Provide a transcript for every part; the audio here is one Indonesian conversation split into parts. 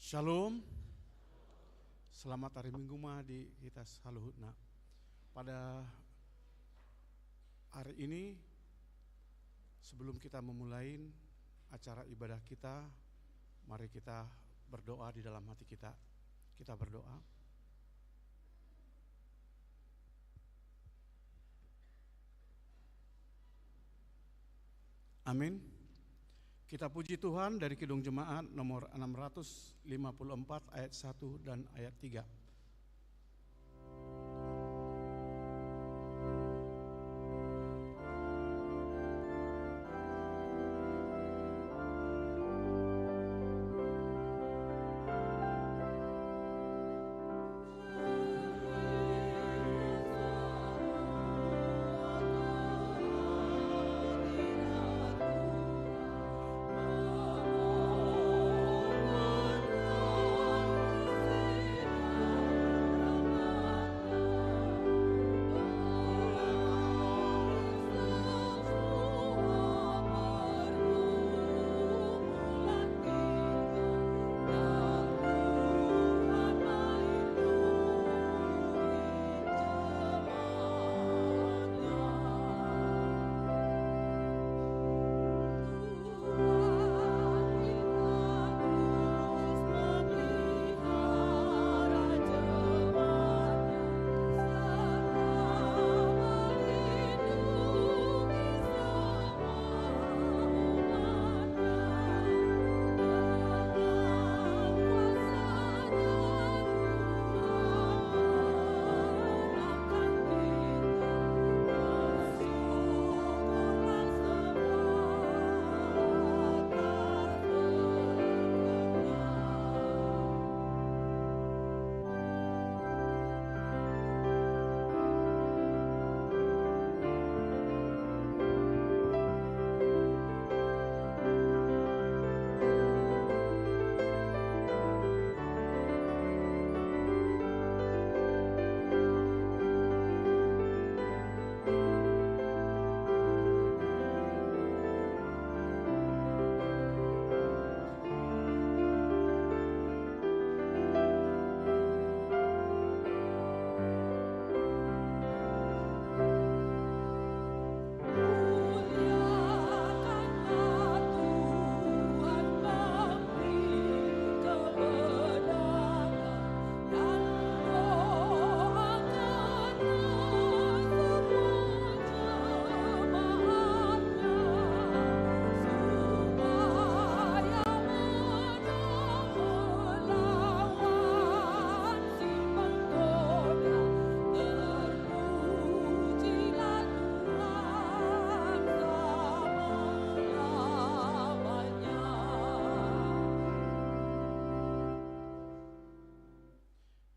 Shalom. Selamat hari Minggu di kita saluhutna. Pada hari ini sebelum kita memulai acara ibadah kita, mari kita berdoa di dalam hati kita. Kita berdoa. Amin. Kita puji Tuhan dari Kidung Jemaat nomor 654 ayat 1 dan ayat 3.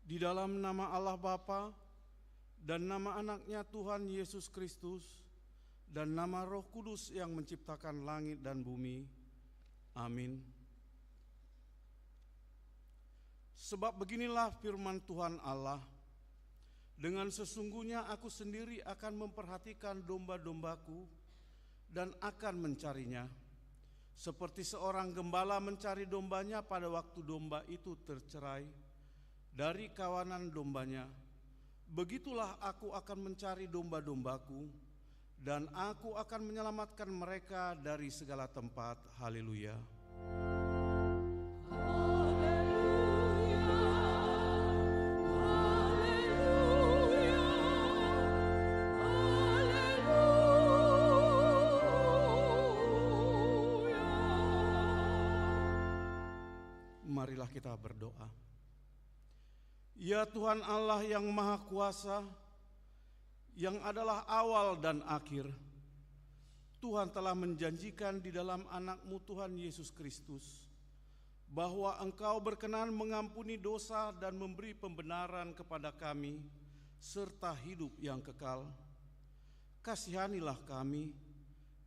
Di dalam nama Allah Bapa dan nama anaknya Tuhan Yesus Kristus dan nama Roh Kudus yang menciptakan langit dan bumi. Amin. Sebab beginilah firman Tuhan Allah, dengan sesungguhnya aku sendiri akan memperhatikan domba-dombaku dan akan mencarinya, seperti seorang gembala mencari dombanya pada waktu domba itu tercerai dari kawanan dombanya. Begitulah aku akan mencari domba-dombaku, dan aku akan menyelamatkan mereka dari segala tempat. Haleluya. Marilah kita berdoa. Ya Tuhan Allah yang Maha Kuasa, yang adalah awal dan akhir, Tuhan telah menjanjikan di dalam anak-Mu Tuhan Yesus Kristus bahwa Engkau berkenan mengampuni dosa dan memberi pembenaran kepada kami serta hidup yang kekal. Kasihanilah kami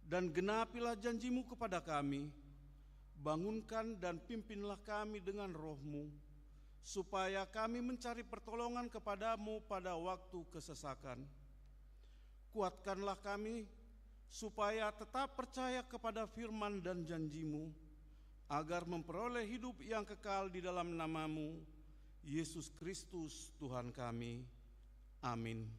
dan genapilah janji-Mu kepada kami. Bangunkan dan pimpinlah kami dengan Roh-Mu, supaya kami mencari pertolongan kepadamu pada waktu kesesakan. Kuatkanlah kami supaya tetap percaya kepada firman dan janji-Mu, agar memperoleh hidup yang kekal di dalam nama-Mu, Yesus Kristus Tuhan kami. Amin.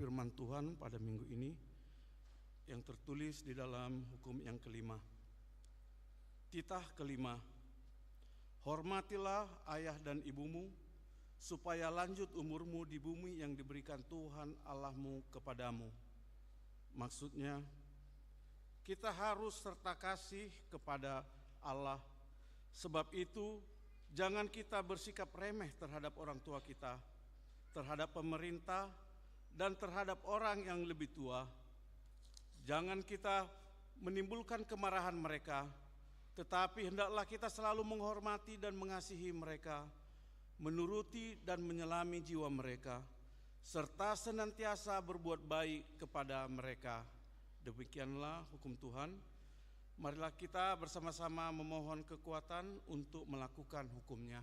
Firman Tuhan pada minggu ini yang tertulis di dalam hukum yang kelima. Titah kelima, hormatilah ayah dan ibumu, supaya lanjut umurmu di bumi yang diberikan Tuhan Allahmu kepadamu. Maksudnya, kita harus serta kasih kepada Allah. Sebab itu, jangan kita bersikap remeh terhadap orang tua kita, terhadap pemerintah, dan terhadap orang yang lebih tua. Jangan kita menimbulkan kemarahan mereka, tetapi hendaklah kita selalu menghormati dan mengasihi mereka, menuruti dan menyelami jiwa mereka, serta senantiasa berbuat baik kepada mereka. Demikianlah hukum Tuhan. Marilah kita bersama-sama memohon kekuatan untuk melakukan hukum-Nya.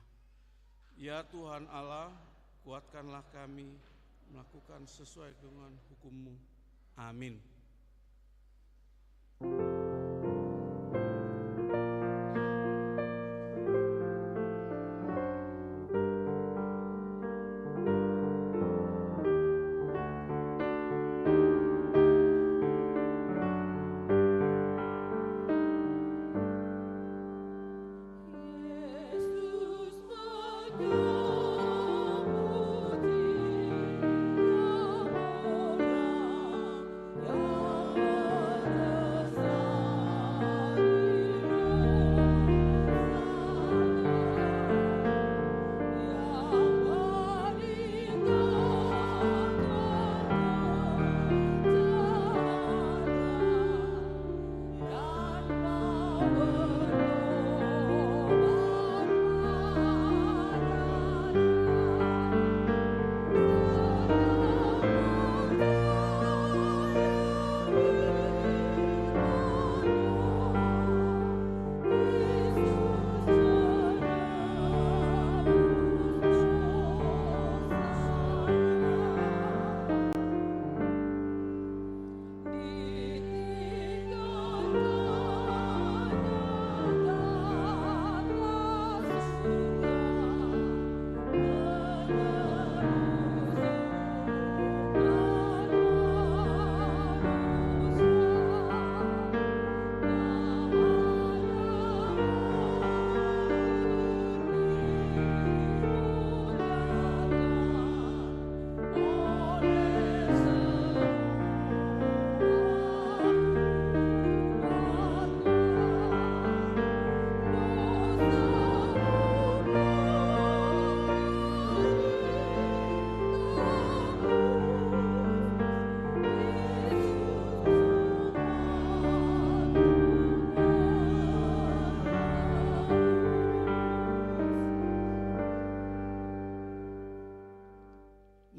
Ya Tuhan Allah, kuatkanlah kami melakukan sesuai dengan hukum-Mu. Amin.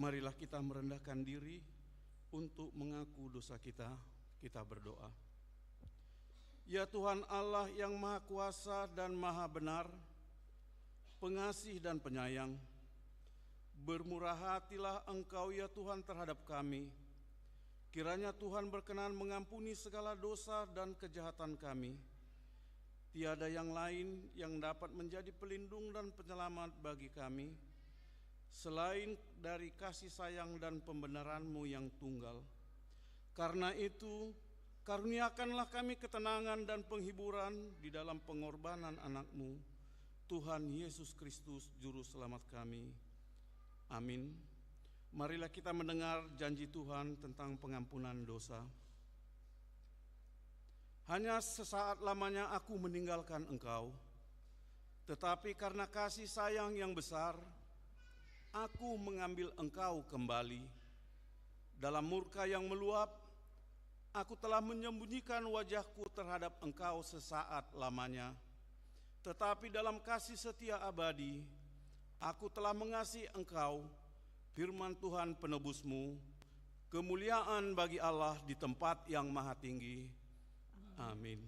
Marilah kita merendahkan diri untuk mengaku dosa kita. Kita berdoa. Ya Tuhan Allah yang Maha Kuasa dan Maha Benar, pengasih dan penyayang, bermurah hatilah Engkau ya Tuhan terhadap kami. Kiranya Tuhan berkenan mengampuni segala dosa dan kejahatan kami. Tiada yang lain yang dapat menjadi pelindung dan penyelamat bagi kami, selain dari kasih sayang dan pembenaran-Mu yang tunggal. Karena itu, karuniakanlah kami ketenangan dan penghiburan di dalam pengorbanan anak-Mu, Tuhan Yesus Kristus, Juru Selamat kami. Amin. Marilah kita mendengar janji Tuhan tentang pengampunan dosa. Hanya sesaat lamanya aku meninggalkan engkau, tetapi karena kasih sayang yang besar, aku mengambil engkau kembali. Dalam murka yang meluap, aku telah menyembunyikan wajahku terhadap engkau sesaat lamanya. Tetapi dalam kasih setia abadi, aku telah mengasihi engkau, firman Tuhan penebusmu, kemuliaan bagi Allah di tempat yang maha tinggi. Amin.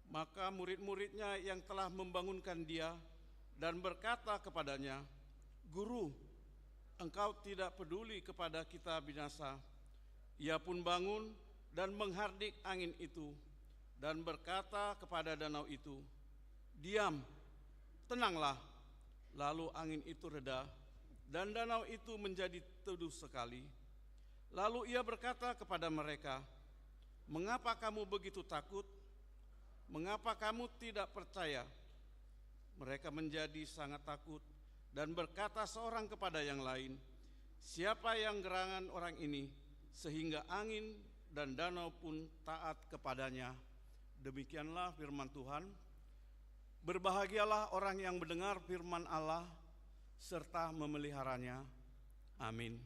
Maka murid-muridnya yang telah membangunkan dia dan berkata kepadanya, "Guru, engkau tidak peduli kepada kita binasa." Ia pun bangun dan menghardik angin itu dan berkata kepada danau itu, "Diam, tenanglah." Lalu angin itu reda dan danau itu menjadi teduh sekali. Lalu ia berkata kepada mereka, "Mengapa kamu begitu takut? Mengapa kamu tidak percaya?" Mereka menjadi sangat takut dan berkata seorang kepada yang lain, "Siapa yang gerangan orang ini sehingga angin dan danau pun taat kepadanya?" Demikianlah firman Tuhan. Berbahagialah orang yang mendengar firman Allah serta memeliharanya. Amin.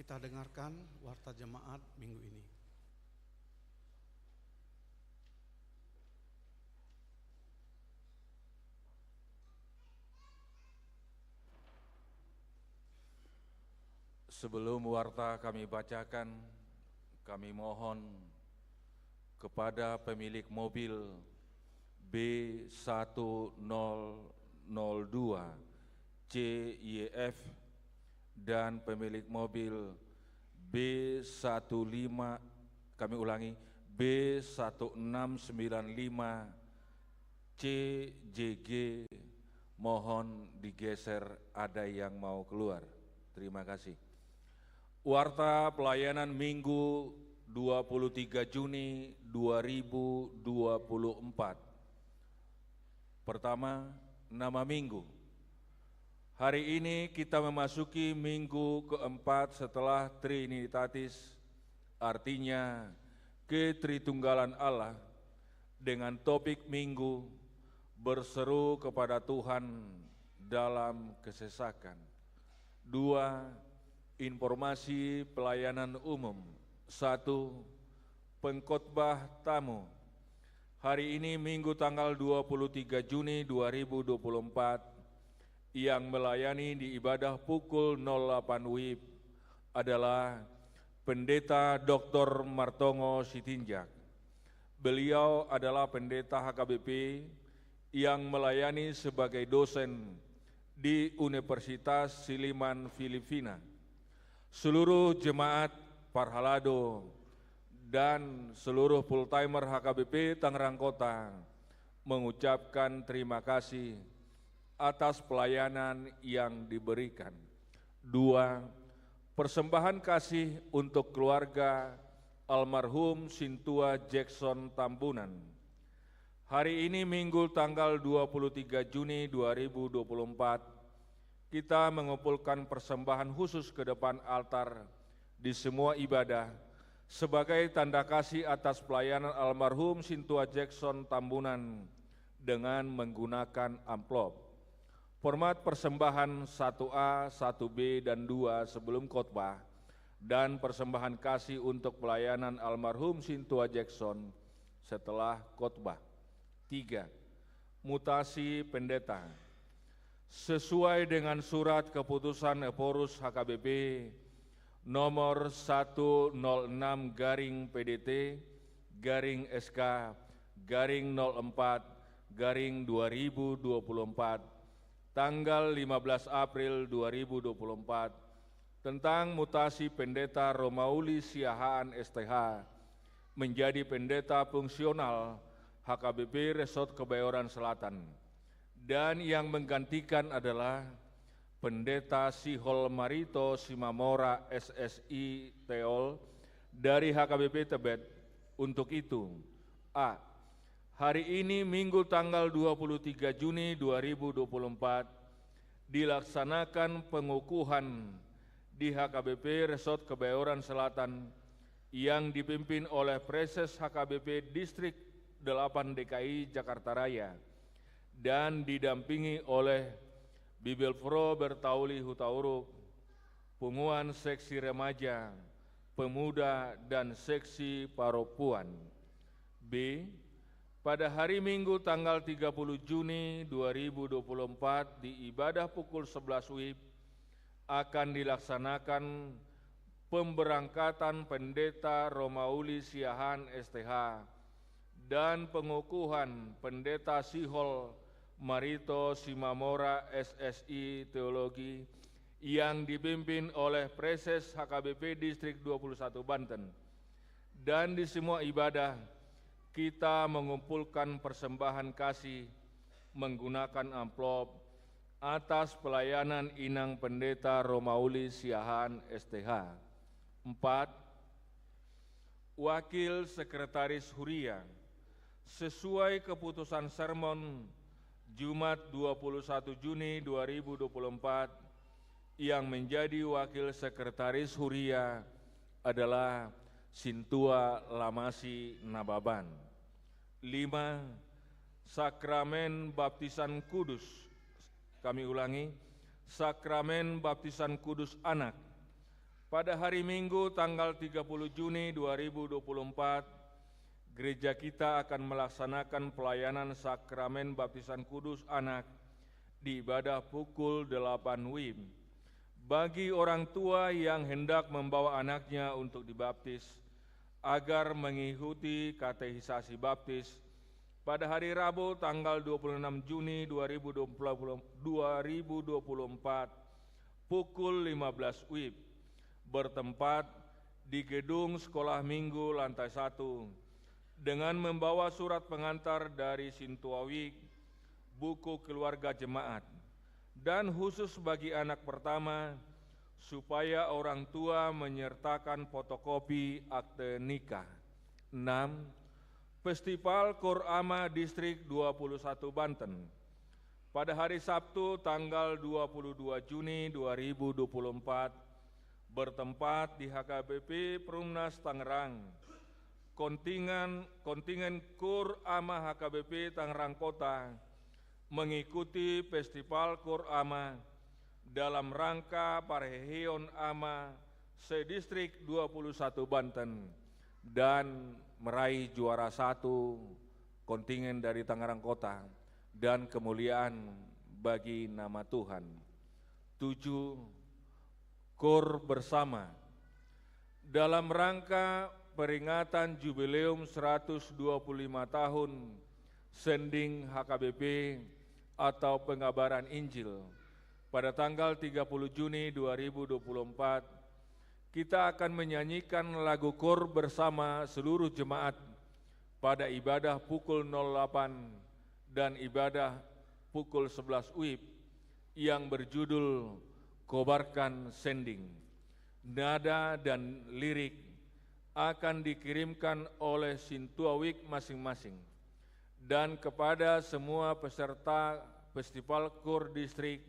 kita dengarkan warta jemaat minggu ini. Sebelum warta kami bacakan, kami mohon kepada pemilik mobil B1002 CYF dan pemilik mobil B1695 CJG, mohon digeser, ada yang mau keluar. Terima kasih. Warta pelayanan Minggu 23 Juni 2024. Pertama, nama minggu. Hari ini kita memasuki minggu keempat setelah Trinitatis, artinya ketritunggalan Allah, dengan topik minggu berseru kepada Tuhan dalam kesesakan. 2. Informasi pelayanan umum. 1. Pengkhotbah tamu. Hari ini Minggu tanggal 23 Juni 2024 yang melayani di ibadah pukul 08 WIB adalah Pendeta Dr. Martongo Sitinjak. Beliau adalah pendeta HKBP yang melayani sebagai dosen di Universitas Silliman, Filipina. Seluruh jemaat Parhalado dan seluruh full-timer HKBP Tangerang Kota mengucapkan terima kasih atas pelayanan yang diberikan. 2. Persembahan kasih untuk keluarga almarhum Sintua Jackson Tambunan. Hari ini Minggu tanggal 23 Juni 2024, kita mengumpulkan persembahan khusus ke depan altar di semua ibadah sebagai tanda kasih atas pelayanan almarhum Sintua Jackson Tambunan dengan menggunakan amplop. Format persembahan 1A, 1B, dan 2 sebelum khotbah dan persembahan kasih untuk pelayanan almarhum Sintua Jackson setelah khotbah. 3. Mutasi pendeta. Sesuai dengan surat keputusan Eporus HKBP nomor 106-PDT/SK/04/2024 tanggal 15 April 2024 tentang mutasi pendeta Romauli Siahaan STH menjadi pendeta fungsional HKBP Resort Kebayoran Selatan, dan yang menggantikan adalah Pendeta Sihol Marito Simamora SSI Teol dari HKBP Tebet. Untuk itu, A. Hari ini Minggu tanggal 23 Juni 2024 dilaksanakan pengukuhan di HKBP Resort Kebayoran Selatan yang dipimpin oleh Preses HKBP Distrik 8 DKI Jakarta Raya dan didampingi oleh Bibelfro Bertauli Hutauruk, Punguan Seksi Remaja, Pemuda, dan Seksi Paropuan. B. Pada hari Minggu tanggal 30 Juni 2024 di ibadah pukul 11 WIB akan dilaksanakan pemberangkatan Pendeta Romauli Siahaan STH dan pengukuhan Pendeta Sihol Marito Simamora SSI Teologi yang dipimpin oleh Preses HKBP Distrik 21 Banten. Dan di semua ibadah kita mengumpulkan persembahan kasih menggunakan amplop atas pelayanan Inang Pendeta Romauli Siahaan STH. 4. Wakil Sekretaris Huria. Sesuai keputusan sermon Jumat 21 Juni 2024 yang menjadi wakil sekretaris Huria adalah Sintua Lamasi Nababan. 5. Sakramen Baptisan Kudus. Kami ulangi, Sakramen Baptisan Kudus Anak Pada hari Minggu tanggal 30 Juni 2024, gereja kita akan melaksanakan pelayanan sakramen baptisan kudus anak di ibadah pukul 8 WIB. Bagi orang tua yang hendak membawa anaknya untuk dibaptis, agar mengikuti katekisasi baptis pada hari Rabu tanggal 26 Juni 2024 pukul 15 WIB bertempat di gedung Sekolah Minggu lantai 1 dengan membawa surat pengantar dari Sintuawik, buku keluarga jemaat, dan khusus bagi anak pertama supaya orang tua menyertakan fotokopi akte nikah. 6. Festival Korama Distrik 21 Banten pada hari Sabtu tanggal 22 Juni 2024 bertempat di HKBP Perumnas Tangerang. Kontingen Kur Ama HKBP Tangerang Kota mengikuti Festival Kur Ama dalam rangka Pareheon Ama se-Distrik 21 Banten dan meraih juara 1 kontingen dari Tangerang Kota dan kemuliaan bagi nama Tuhan. 7. Kur bersama dalam rangka peringatan jubileum 125 tahun Sending HKBP atau Pengabaran Injil pada tanggal 30 Juni 2024, kita akan menyanyikan lagu kur bersama seluruh jemaat pada ibadah pukul 08 dan ibadah pukul 11 WIB yang berjudul Kobarkan Sending. Nada dan lirik akan dikirimkan oleh Sintuawik masing-masing dan kepada semua peserta Festival Kur Distrik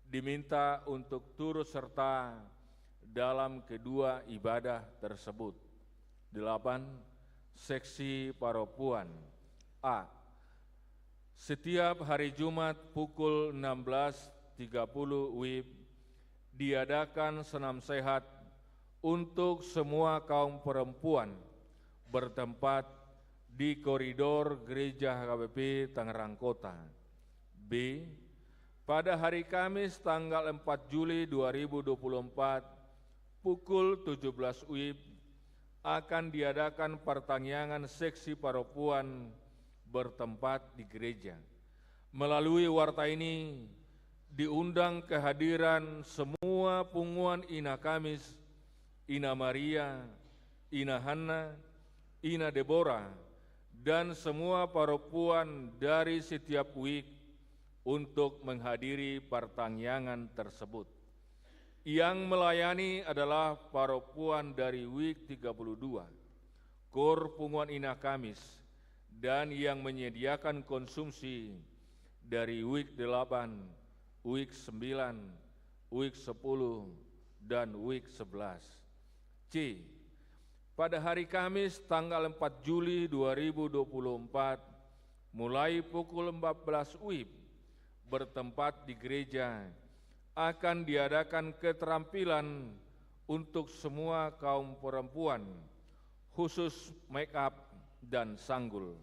diminta untuk turut serta dalam kedua ibadah tersebut. 8. Seksi Paropuan. A. Setiap hari Jumat pukul 16.30 WIB diadakan senam sehat untuk semua kaum perempuan bertempat di koridor Gereja HKBP Tangerang Kota. B. Pada hari Kamis tanggal 4 Juli 2024 pukul 17 WIB akan diadakan pertanyaan seksi paropuan bertempat di gereja. Melalui warta ini diundang kehadiran semua punguan Ina Kamis, Ina Maria, Ina Hanna, Ina Deborah, dan semua paropuan dari setiap WIB untuk menghadiri pertanyaan tersebut. Yang melayani adalah paropuan dari WIB 32, Kur Punguan Ina Kamis, dan yang menyediakan konsumsi dari WIB 8, WIB 9, WIB 10, dan WIB 11. C. Pada hari Kamis tanggal 4 Juli 2024 mulai pukul 14 WIB bertempat di gereja akan diadakan keterampilan untuk semua kaum perempuan, khusus make up dan sanggul.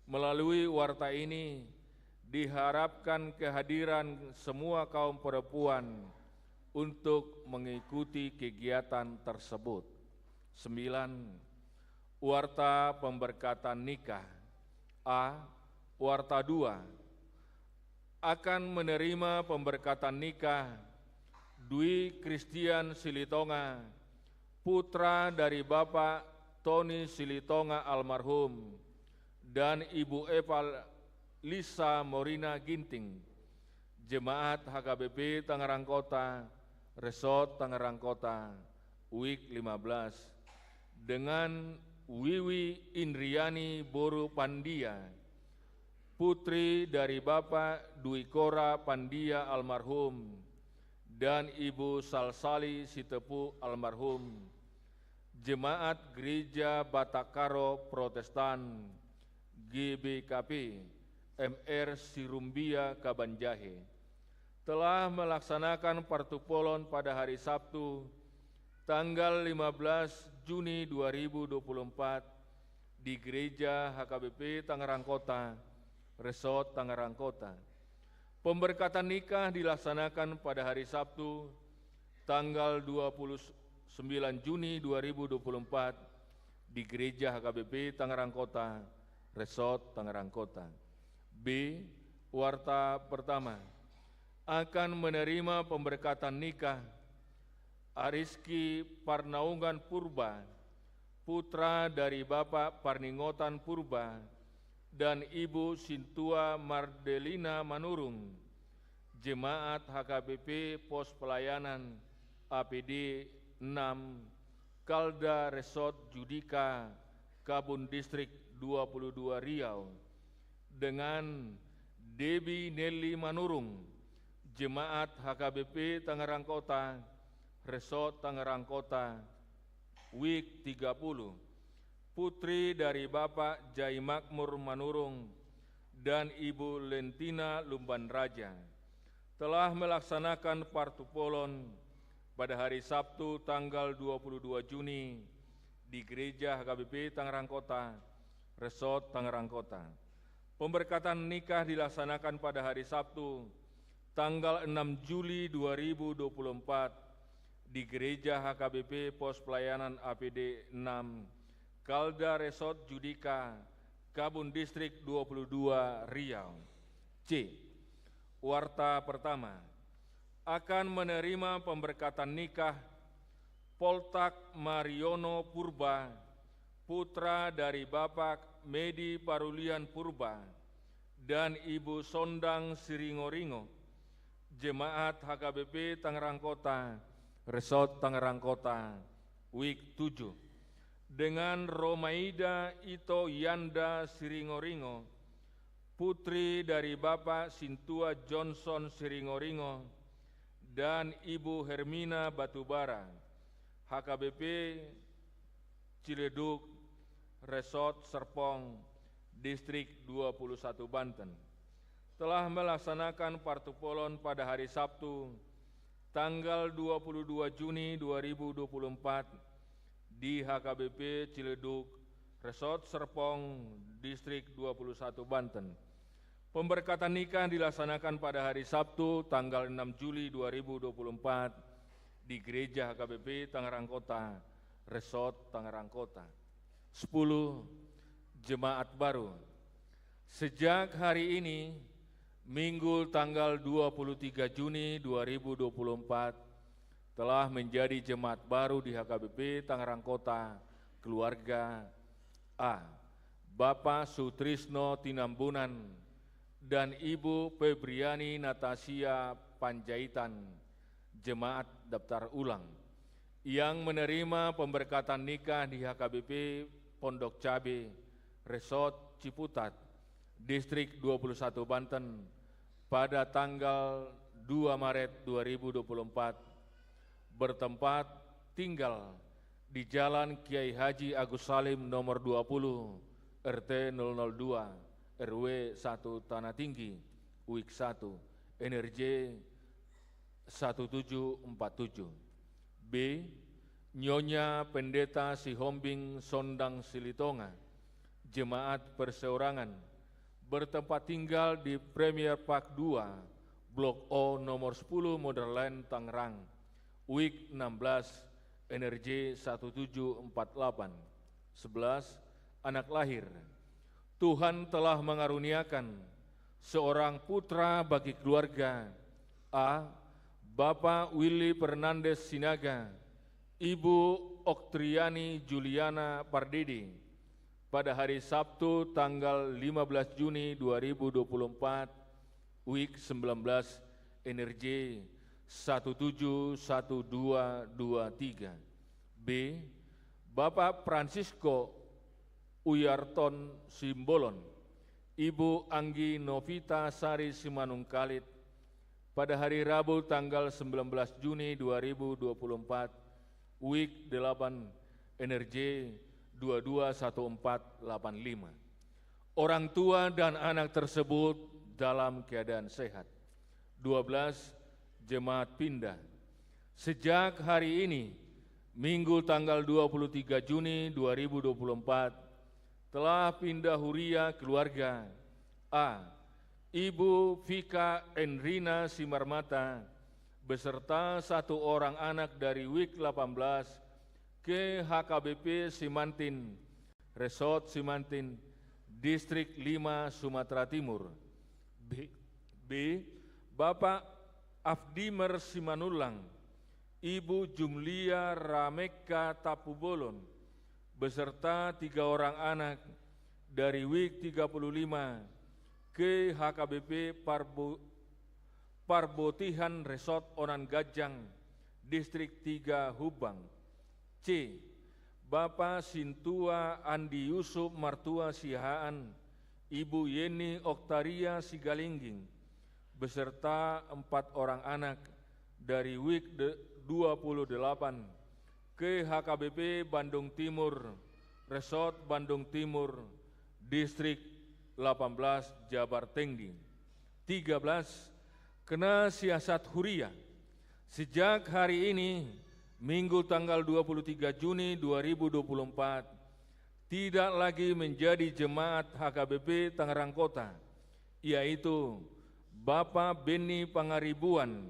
Melalui warta ini diharapkan kehadiran semua kaum perempuan untuk mengikuti kegiatan tersebut. 9. Warta pemberkatan nikah. A. Warta 2 akan menerima pemberkatan nikah Dwi Christian Silitonga, putra dari Bapak Tony Silitonga almarhum, dan Ibu Eva Lisa Morina Ginting, Jemaat HKBP Tangerang Kota, Resort Tangerang Kota, WIB 15, dengan Wiwi Indriani Boru Pandia, putri dari Bapak Dwi Kora Pandia almarhum, dan Ibu Salsali Sitepu almarhum, Jemaat Gereja Batakaro Protestan, GBKP, MR Sirumbia Kabanjahe, telah melaksanakan partupolon pada hari Sabtu tanggal 15 Juni 2024 di Gereja HKBP Tangerang Kota, Resort Tangerang Kota. Pemberkatan nikah dilaksanakan pada hari Sabtu, tanggal 29 Juni 2024 di Gereja HKBP Tangerang Kota, Resort Tangerang Kota. B. Warta pertama, akan menerima pemberkatan nikah Ariski Parnaungan Purba, putra dari Bapak Parningotan Purba dan Ibu Sintua Mardelina Manurung, Jemaat HKBP Pos Pelayanan APD 6 Kalda Resort Judika Kabun Distrik 22 Riau, dengan Debbie Nelly Manurung, Jemaat HKBP Tangerang Kota, Resort Tangerang Kota, Week 30, putri dari Bapak Jai Makmur Manurung dan Ibu Lentina Lumban Raja, telah melaksanakan partupolon pada hari Sabtu tanggal 22 Juni di Gereja HKBP Tangerang Kota, Resort Tangerang Kota. Pemberkatan nikah dilaksanakan pada hari Sabtu tanggal 6 Juli 2024 di Gereja HKBP Pos Pelayanan APD 6 Kalda Resort Judika Kabun Distrik 22 Riau. C. Warta pertama, akan menerima pemberkatan nikah Poltak Mariono Purba, putra dari Bapak Medi Parulian Purba dan Ibu Sondang Siringoringo, Jemaat HKBP Tangerang Kota, Resort Tangerang Kota, Week 7, dengan Romaida Ito Yanda Siringoringo, putri dari Bapak Sintua Johnson Siringoringo dan Ibu Hermina Batubara, HKBP Ciledug, Resort Serpong, Distrik 21 Banten, telah melaksanakan partupolon pada hari Sabtu, tanggal 22 Juni 2024 di HKBP Ciledug, Resort Serpong, Distrik 21 Banten. Pemberkatan nikah dilaksanakan pada hari Sabtu, tanggal 6 Juli 2024 di Gereja HKBP Tangerang Kota, Resort Tangerang Kota. 10. Jemaat baru. Sejak hari ini, Minggu tanggal 23 Juni 2024, telah menjadi jemaat baru di HKBP Tangerang Kota, keluarga A. Bapak Sutrisno Tinambunan dan Ibu Febriani Natasia Panjaitan, Jemaat Daftar Ulang, yang menerima pemberkatan nikah di HKBP Pondok Cabe, Resort Ciputat, Distrik 21 Banten, pada tanggal 2 Maret 2024, bertempat tinggal di Jalan Kiai Haji Agus Salim nomor 20, RT 002, RW 1 Tanah Tinggi, Week 1, NRJ 1747. B. Nyonya Pendeta Sihombing Sondang Silitonga, Jemaat Perseorangan, bertempat tinggal di Premier Park 2, Blok O nomor 10 Modern Tangerang, Week 16, NRJ 1748. 11. Anak lahir. Tuhan telah mengaruniakan seorang putra bagi keluarga A. Bapak Willy Fernandes Sinaga, Ibu Oktriani Juliana Pardede, pada hari Sabtu tanggal 15 Juni 2024, Week 19, NRJ 171223. B. Bapak Francisco Uyarton Simbolon, Ibu Anggi Novita Sari Simanungkalit, pada hari Rabu tanggal 19 Juni 2024, Week 8, NRJ 221485. Orang tua dan anak tersebut dalam keadaan sehat. 12. Jemaat pindah. Sejak hari ini, Minggu tanggal 23 Juni 2024 telah pindah huria keluarga A. Ibu Vika Enrina Simarmata beserta 1 orang anak dari WIK 18 ke HKBP Simantin, Resort Simantin, Distrik 5, Sumatera Timur. B. Bapak Afdimer Simanulang, Ibu Jumlia Rameka Tapubolon, beserta 3 orang anak dari WIK 35 ke HKBP Parbotihan Resort Onan Gajang, Distrik 3 Hubang. C. Bapak Sintua Andi Yusuf Martua Sihaan, Ibu Yeni Oktaria Sigalingging, beserta 4 orang anak dari WIK 28 ke HKBP Bandung Timur, Resort Bandung Timur, Distrik 18 Jabar Tinggi. 13. Kena siasat huria. Sejak hari ini, Minggu tanggal 23 Juni 2024, tidak lagi menjadi jemaat HKBP Tangerang Kota, yaitu Bapak Beni Pangaribuan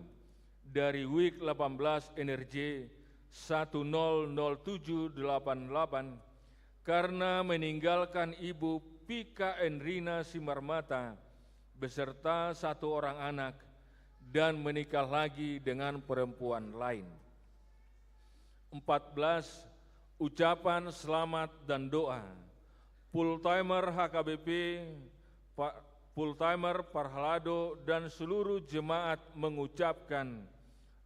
dari WIK 18 NRJ 100788 karena meninggalkan Ibu Pika Enrina Simarmata beserta 1 orang anak dan menikah lagi dengan perempuan lain. 14. Ucapan selamat dan doa. Full-timer HKBP, Full-timer Parhalado dan seluruh jemaat mengucapkan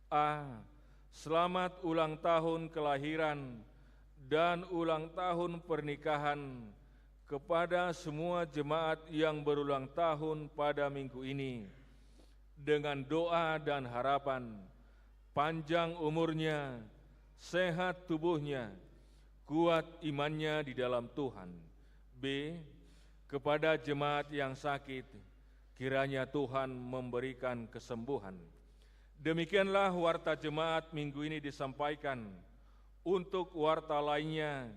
A. Selamat ulang tahun kelahiran dan ulang tahun pernikahan kepada semua jemaat yang berulang tahun pada minggu ini, dengan doa dan harapan panjang umurnya, sehat tubuhnya, kuat imannya di dalam Tuhan. B. Kepada jemaat yang sakit, kiranya Tuhan memberikan kesembuhan. Demikianlah warta jemaat minggu ini disampaikan. Untuk warta lainnya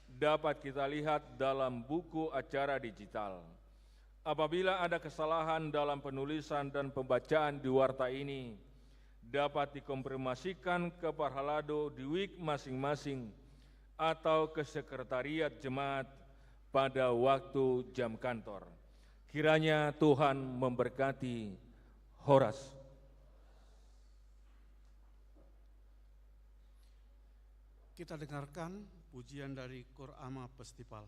dapat kita lihat dalam buku acara digital. Apabila ada kesalahan dalam penulisan dan pembacaan di warta ini, dapat dikonfirmasikan ke Parhalado di WIK masing-masing atau ke sekretariat jemaat pada waktu jam kantor. Kiranya Tuhan memberkati. Horas. Kita dengarkan pujian dari Kor Ama Festival.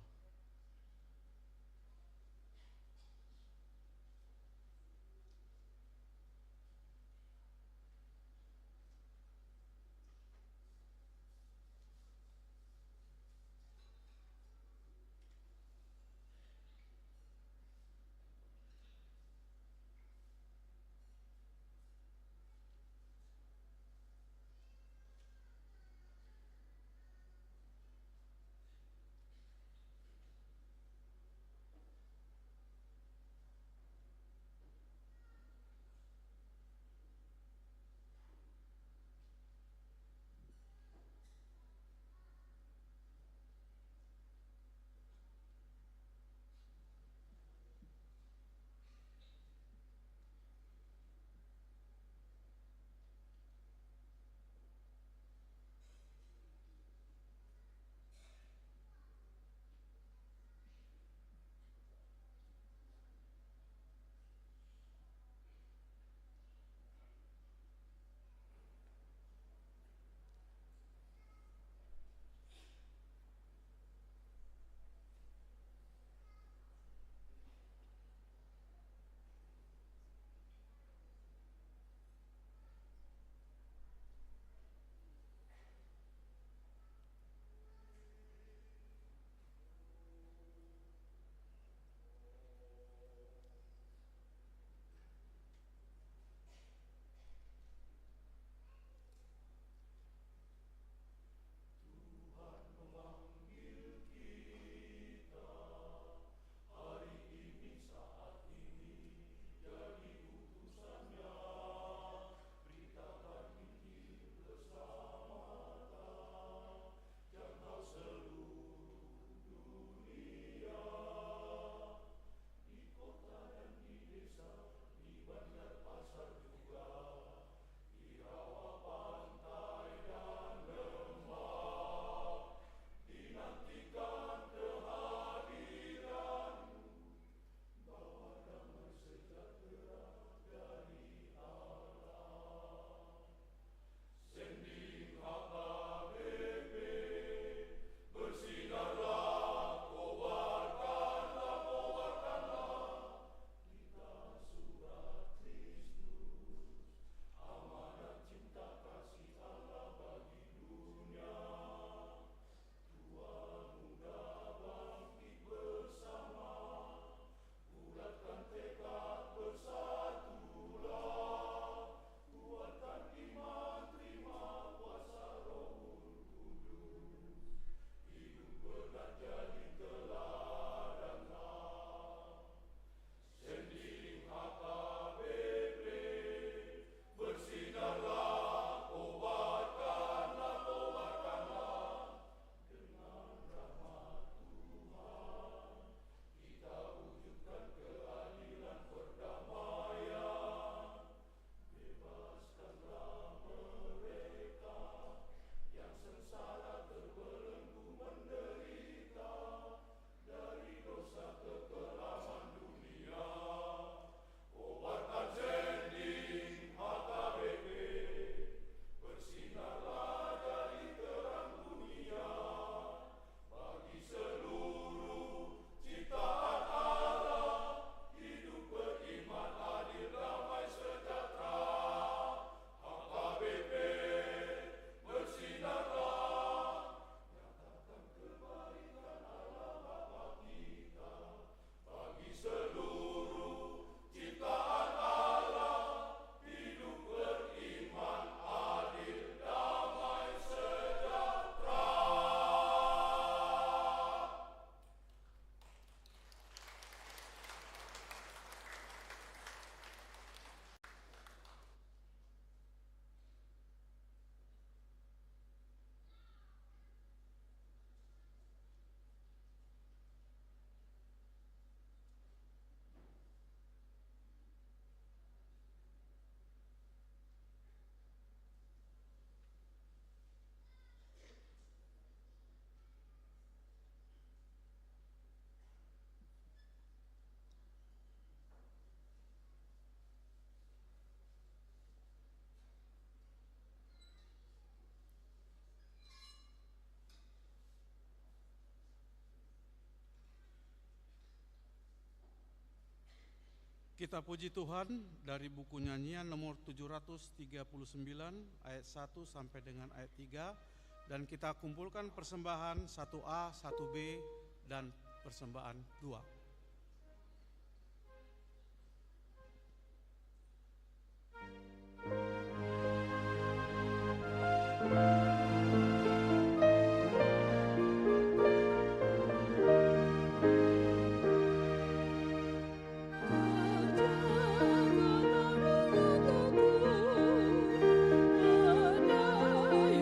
Kita puji Tuhan dari buku nyanyian nomor 739 ayat 1 sampai dengan ayat 3, dan kita kumpulkan persembahan 1A, 1B, dan persembahan 2. Hidupmu, walau kenapa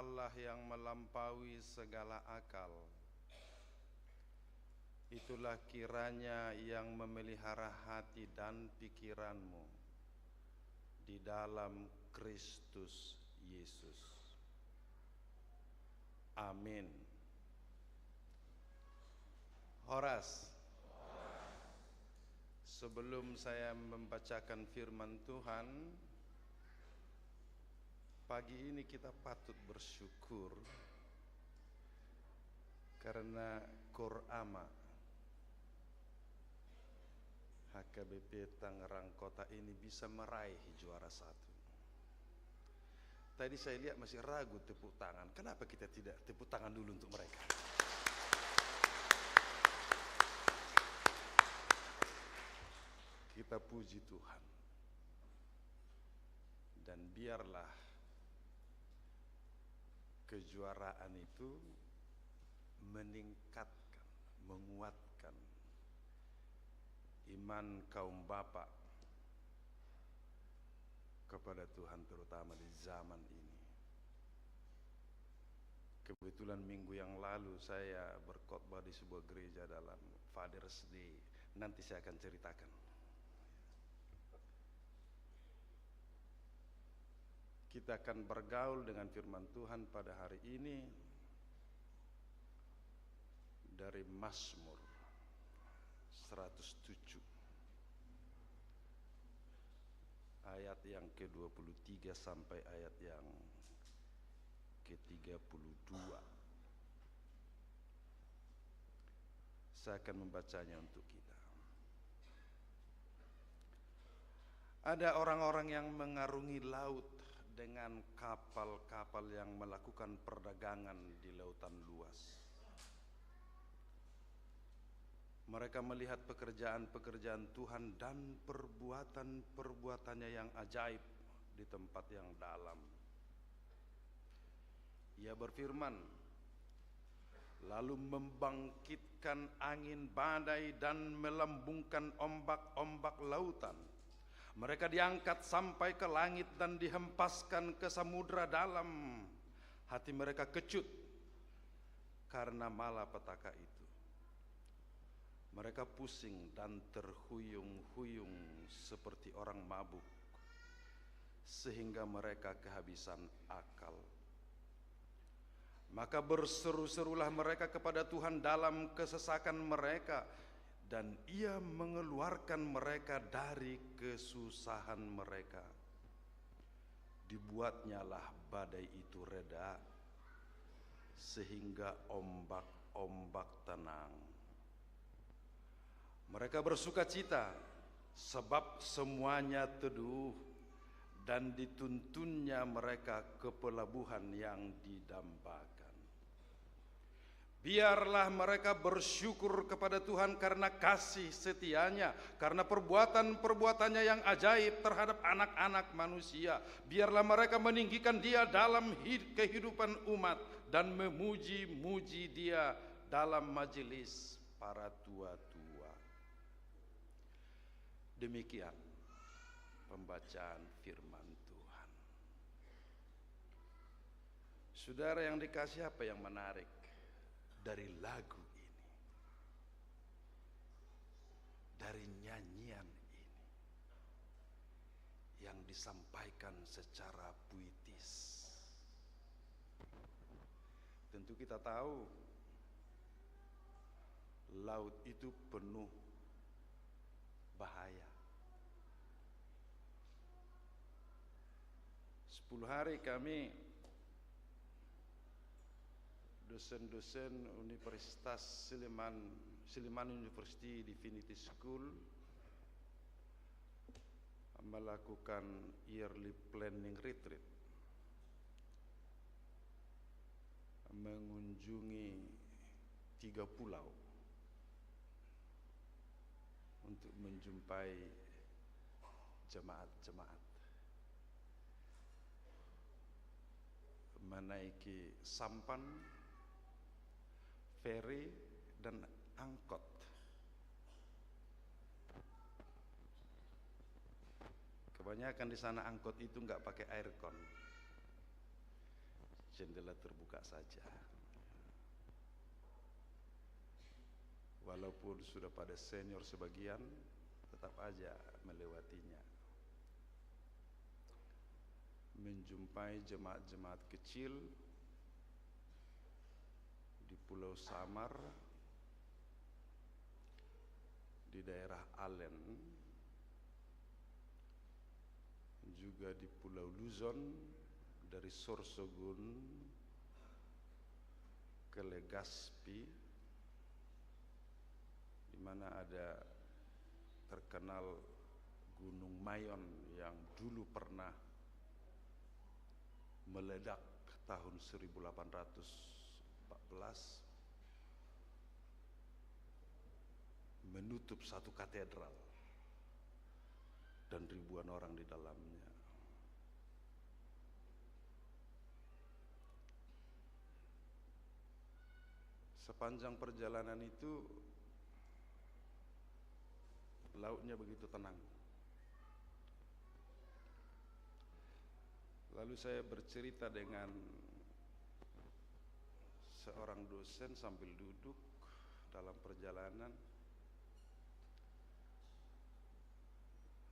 Allah yang melampaui segala akal, itulah kiranya yang memelihara hati dan pikiranmu di dalam Kristus Yesus. Amin. Horas. Sebelum saya membacakan firman Tuhan, pagi ini kita patut bersyukur karena Korama HKBP Tangerang Kota ini bisa meraih juara 1. Tadi saya lihat masih ragu tepuk tangan. Kenapa kita tidak tepuk tangan dulu untuk mereka? Kita puji Tuhan. Dan biarlah kejuaraan itu meningkatkan, menguatkan iman kaum bapak kepada Tuhan, terutama di zaman ini. Kebetulan minggu yang lalu saya berkhotbah di sebuah gereja dalam Father's Day. Nanti saya akan ceritakan. Kita akan bergaul dengan firman Tuhan pada hari ini dari Mazmur 107 ayat yang ke-23 sampai ayat yang ke-32. Saya akan membacanya untuk kita. Ada orang-orang yang mengarungi laut dengan kapal-kapal yang melakukan perdagangan di lautan luas. Mereka melihat pekerjaan-pekerjaan Tuhan dan perbuatan-perbuatannya yang ajaib di tempat yang dalam. Ia berfirman, lalu membangkitkan angin badai dan melambungkan ombak-ombak lautan. Mereka diangkat sampai ke langit dan dihempaskan ke samudra dalam. Hati mereka kecut karena malapetaka itu. Mereka pusing dan terhuyung-huyung seperti orang mabuk, sehingga mereka kehabisan akal. Maka berseru-serulah mereka kepada Tuhan dalam kesesakan mereka, dan Ia mengeluarkan mereka dari kesusahan mereka. Dibuatnyalah badai itu reda, sehingga ombak-ombak tenang. Mereka bersuka cita, sebab semuanya teduh, dan dituntunnya mereka ke pelabuhan yang didambakan. Biarlah mereka bersyukur kepada Tuhan karena kasih setianya, karena perbuatan-perbuatannya yang ajaib terhadap anak-anak manusia. Biarlah mereka meninggikan Dia dalam kehidupan umat dan memuji-muji Dia dalam majelis para tua-tua. Demikian pembacaan firman Tuhan. Saudara yang dikasihi, apa yang menarik dari lagu ini, dari nyanyian ini yang disampaikan secara puitis? Tentu kita tahu laut itu penuh bahaya. 10 hari kami dosen-dosen Universitas Silliman University Divinity School melakukan yearly planning retreat, mengunjungi 3 pulau untuk menjumpai jemaat-jemaat, menaiki sampan, feri, dan angkot. Kebanyakan di sana angkot itu nggak pakai aircon, jendela terbuka saja. Walaupun sudah pada senior sebagian, tetap aja melewatinya. Menjumpai jemaat-jemaat kecil di Pulau Samar, di daerah Alen, juga di Pulau Luzon, dari Sorsogun ke Legazpi, di mana ada terkenal Gunung Mayon yang dulu pernah meledak tahun 1814, menutup satu katedral dan ribuan orang di dalamnya. Sepanjang perjalanan itu lautnya begitu tenang. Lalu saya bercerita dengan seorang dosen sambil duduk dalam perjalanan.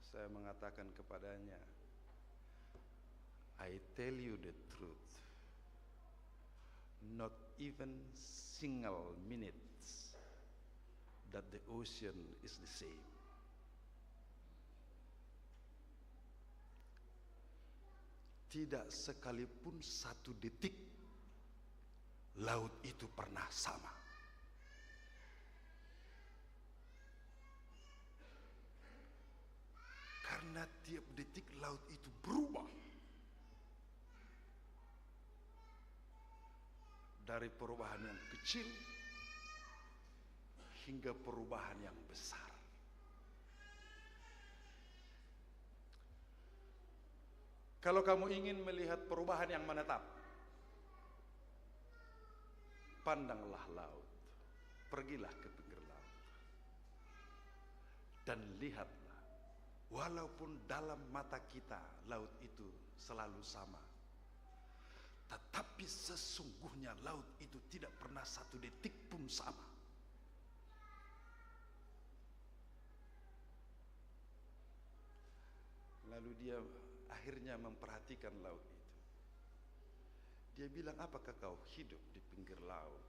Saya mengatakan kepadanya, I tell you the truth, not even single minutes that the ocean is the same. Tidak sekalipun satu detik laut itu pernah sama. Karena tiap detik laut itu berubah. Dari perubahan yang kecil hingga perubahan yang besar. Kalau kamu ingin melihat perubahan yang menetap, pandanglah laut, pergilah ke pinggir laut, dan lihatlah, walaupun dalam mata kita laut itu selalu sama, tetapi sesungguhnya laut itu tidak pernah satu detik pun sama. Lalu dia akhirnya memperhatikan laut itu. Dia bilang, apakah kau hidup di pinggir laut?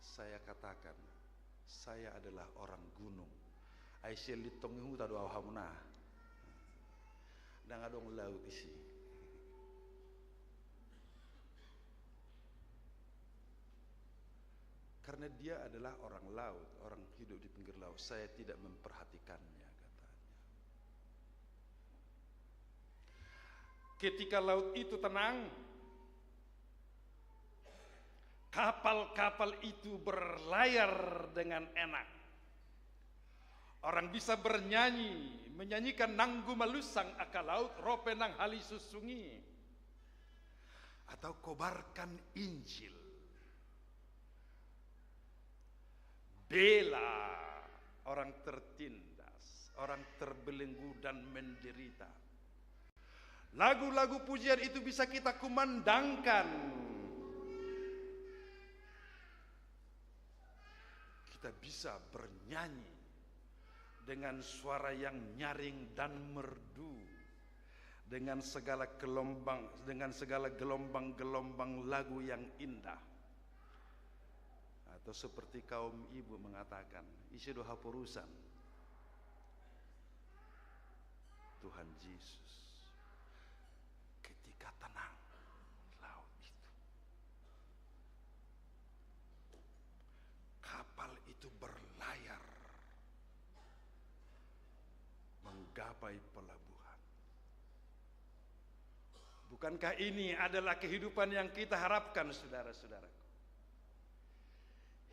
Saya katakan, saya adalah orang gunung. Aisyah litong hu tadu awhamuna. Dan adong laut isi. Karena dia adalah orang laut, orang hidup di pinggir laut. Saya tidak memperhatikannya. Ketika laut itu tenang, kapal-kapal itu berlayar dengan enak. Orang bisa bernyanyi, menyanyikan nanggu malusang aka laut, rope nang hali susungi. Atau kobarkan Injil. Bela orang tertindas, orang terbelenggu dan menderita. Lagu-lagu pujian itu bisa kita kumandangkan. Kita bisa bernyanyi dengan suara yang nyaring dan merdu, dengan segala gelombang-gelombang lagu yang indah. Atau seperti kaum ibu mengatakan, isi doa perusan Tuhan Yesus. Tenang laut itu, kapal itu berlayar menggapai pelabuhan. Bukankah ini adalah kehidupan yang kita harapkan, saudara-saudaraku?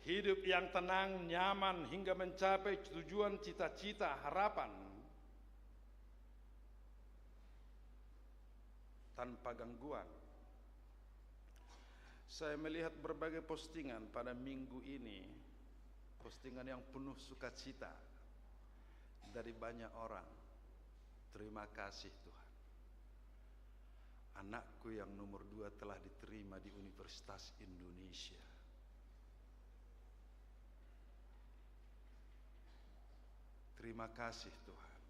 Hidup yang tenang, nyaman hingga mencapai tujuan, cita-cita, harapan tanpa gangguan. Saya melihat berbagai postingan pada minggu ini, postingan yang penuh sukacita dari banyak orang. Terima kasih Tuhan. Anakku yang nomor 2 telah diterima di Universitas Indonesia. Terima kasih Tuhan.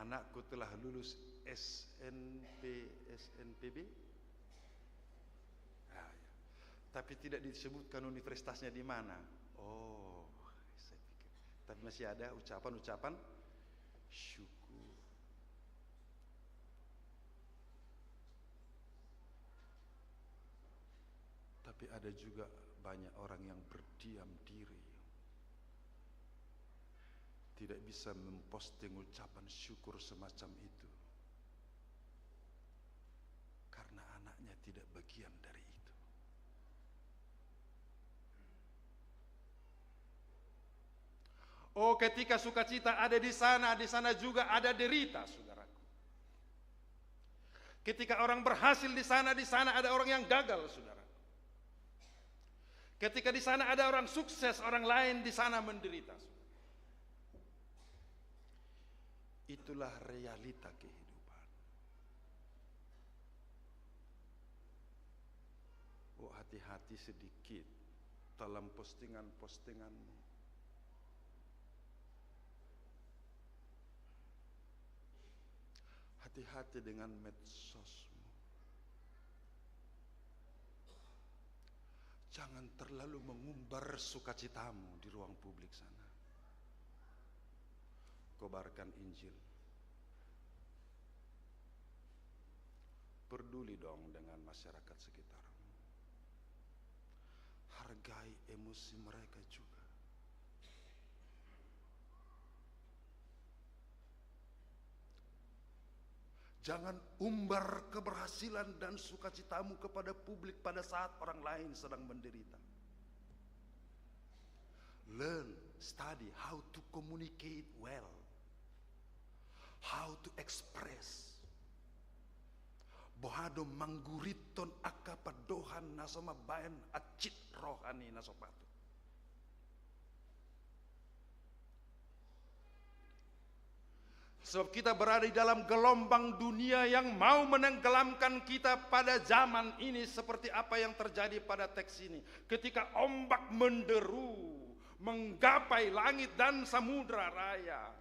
Anakku telah lulus SNPB. Ya. Tapi tidak disebutkan universitasnya di mana. Oh, saya pikir. Tapi masih ada ucapan-ucapan syukur. Tapi ada juga banyak orang yang berdiam diri, tidak bisa memposting ucapan syukur semacam itu, karena anaknya tidak bagian dari itu. Oh, ketika sukacita ada di sana juga ada derita, saudaraku. Ketika orang berhasil di sana ada orang yang gagal, saudara. Ketika di sana ada orang sukses, orang lain di sana menderita. Itulah realita kehidupan. Oh, hati-hati sedikit dalam postingan-postinganmu. Hati-hati dengan medsosmu. Jangan terlalu mengumbar sukacitamu di ruang publik sana. Kobarkan Injil. Peduli dong dengan masyarakat sekitarmu. Hargai emosi mereka juga. Jangan umbar keberhasilan dan sukacitamu kepada publik pada saat orang lain sedang menderita. Learn, study how to communicate well, how to express. Bohado mangguriton akapadohan nasoma bayan acit rohani nasopatu. Sebab kita berada di dalam gelombang dunia yang mau menenggelamkan kita pada zaman ini, seperti apa yang terjadi pada teks ini. Ketika ombak menderu, menggapai langit dan samudra raya,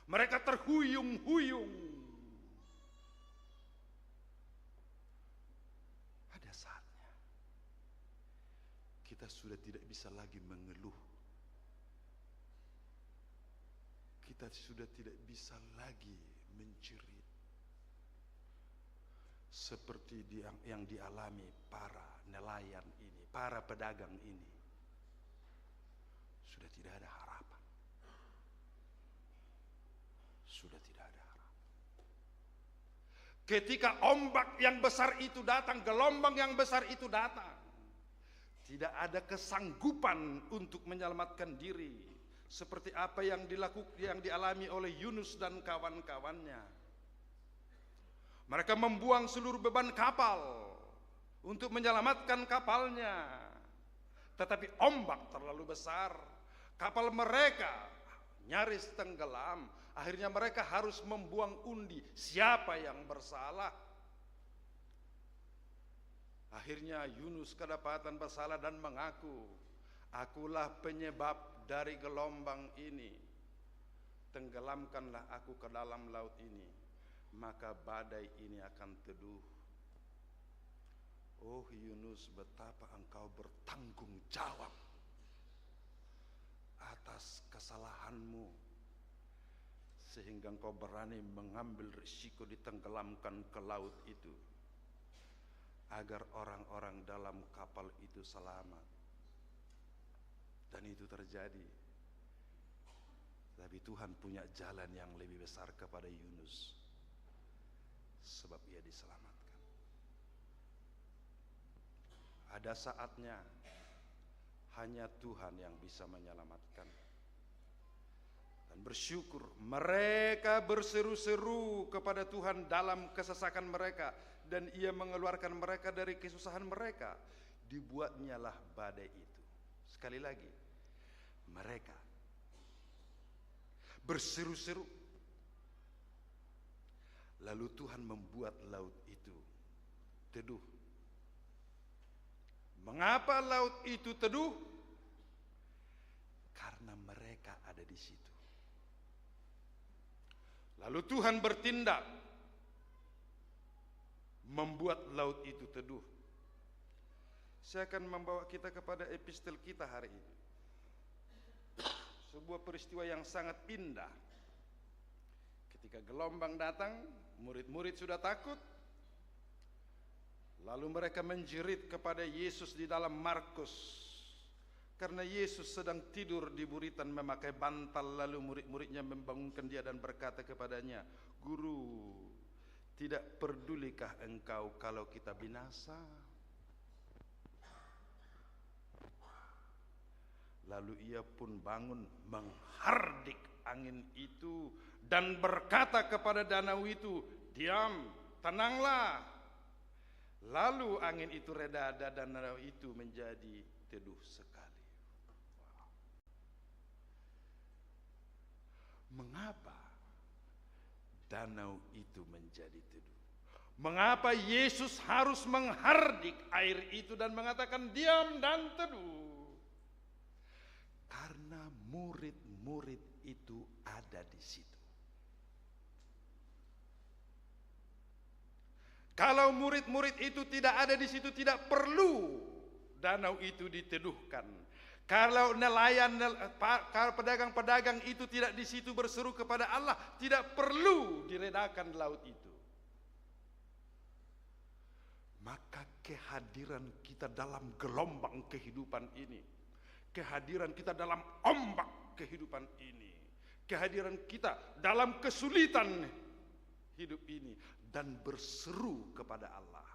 mereka terhuyung-huyung. Ada saatnya kita sudah tidak bisa lagi mengeluh. Kita sudah tidak bisa lagi menjerit seperti yang dialami para nelayan ini, para pedagang ini. Sudah tidak ada harapan. Sudah tidak ada harapan. Ketika ombak yang besar itu datang, gelombang yang besar itu datang, tidak ada kesanggupan untuk menyelamatkan diri. Seperti apa yang dialami oleh Yunus dan kawan-kawannya. Mereka membuang seluruh beban kapal untuk menyelamatkan kapalnya. Tetapi ombak terlalu besar. Kapal mereka nyaris tenggelam. Akhirnya mereka harus membuang undi. Siapa yang bersalah? Akhirnya Yunus kedapatan bersalah dan mengaku, akulah penyebab dari gelombang ini. Tenggelamkanlah aku ke dalam laut ini, maka badai ini akan teduh. Oh Yunus, betapa engkau bertanggung jawab atas kesalahanmu, sehingga engkau berani mengambil risiko ditenggelamkan ke laut itu, agar orang-orang dalam kapal itu selamat. Dan itu terjadi. Tapi Tuhan punya jalan yang lebih besar kepada Yunus, sebab ia diselamatkan. Ada saatnya hanya Tuhan yang bisa menyelamatkan. Dan bersyukur mereka berseru-seru kepada Tuhan dalam kesesakan mereka, dan ia mengeluarkan mereka dari kesusahan mereka. Dibuatnyalah badai itu. Sekali lagi, mereka berseru-seru, Lalu Tuhan membuat laut itu teduh. Mengapa laut itu teduh? Karena mereka ada di situ. Lalu Tuhan bertindak, membuat laut itu teduh. Saya akan membawa kita kepada epistel kita hari ini. Sebuah peristiwa yang sangat indah. Ketika gelombang datang, murid-murid sudah takut. Lalu mereka menjerit kepada Yesus di dalam Markus. Karena Yesus sedang tidur di buritan memakai bantal. Lalu murid-muridnya membangunkan dia dan berkata kepadanya, "Guru, tidak pedulikah engkau kalau kita binasa?" Lalu ia pun bangun menghardik angin itu dan berkata kepada danau itu, "Diam, tenanglah." Lalu angin itu reda dan danau itu menjadi teduh sekali. Mengapa danau itu menjadi teduh? Mengapa Yesus harus menghardik air itu dan mengatakan diam dan teduh? Karena murid-murid itu ada di situ. Kalau murid-murid itu tidak ada di situ, tidak perlu danau itu diteduhkan. Kalau nelayan, kalau pedagang-pedagang itu tidak di situ berseru kepada Allah, tidak perlu diredakan laut itu. Maka kehadiran kita dalam gelombang kehidupan ini, kehadiran kita dalam ombak kehidupan ini, kehadiran kita dalam kesulitan hidup ini, dan berseru kepada Allah,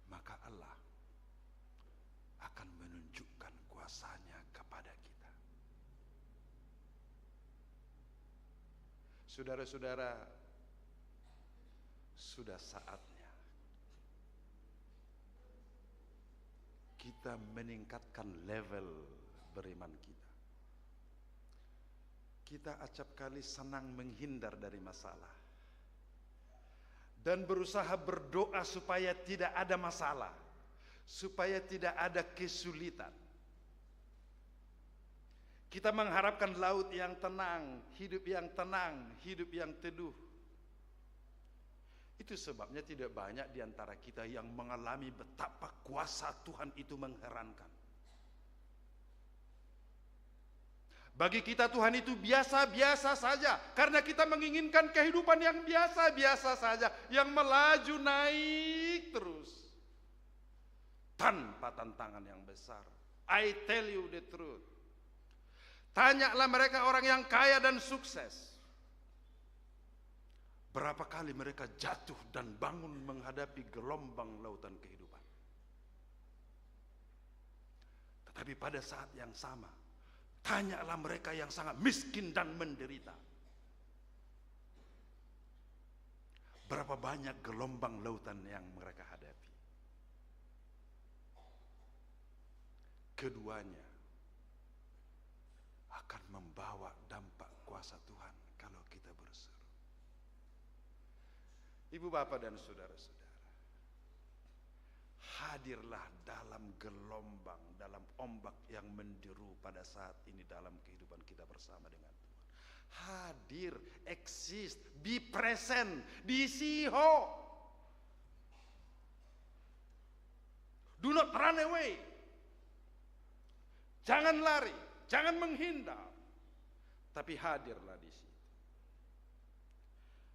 maka Allah akan menunjukkan kuasanya kepada kita. Saudara-saudara, sudah saatnya kita meningkatkan level beriman kita. Kita acap kali senang menghindar dari masalah dan berusaha berdoa supaya tidak ada masalah, supaya tidak ada kesulitan. Kita mengharapkan laut yang tenang, hidup yang teduh. Itu sebabnya tidak banyak di antara kita yang mengalami betapa kuasa Tuhan itu mengherankan. Bagi kita Tuhan itu biasa-biasa saja, karena kita menginginkan kehidupan yang biasa-biasa saja, yang melaju naik terus tanpa tantangan yang besar. I tell you the truth. Tanyalah mereka orang yang kaya dan sukses, berapa kali mereka jatuh dan bangun menghadapi gelombang lautan kehidupan. Tetapi pada saat yang sama, tanyalah mereka yang sangat miskin dan menderita, berapa banyak gelombang lautan yang mereka hadapi. Keduanya akan membawa dampak kuasa Tuhan kalau kita berseru. Ibu bapak dan saudara-saudara, hadirlah dalam gelombang, dalam ombak yang menderu pada saat ini dalam kehidupan kita bersama dengan Tuhan. Hadir, exist, be present, disiho. Do not run away. Jangan lari, jangan menghindar, tapi hadirlah di situ.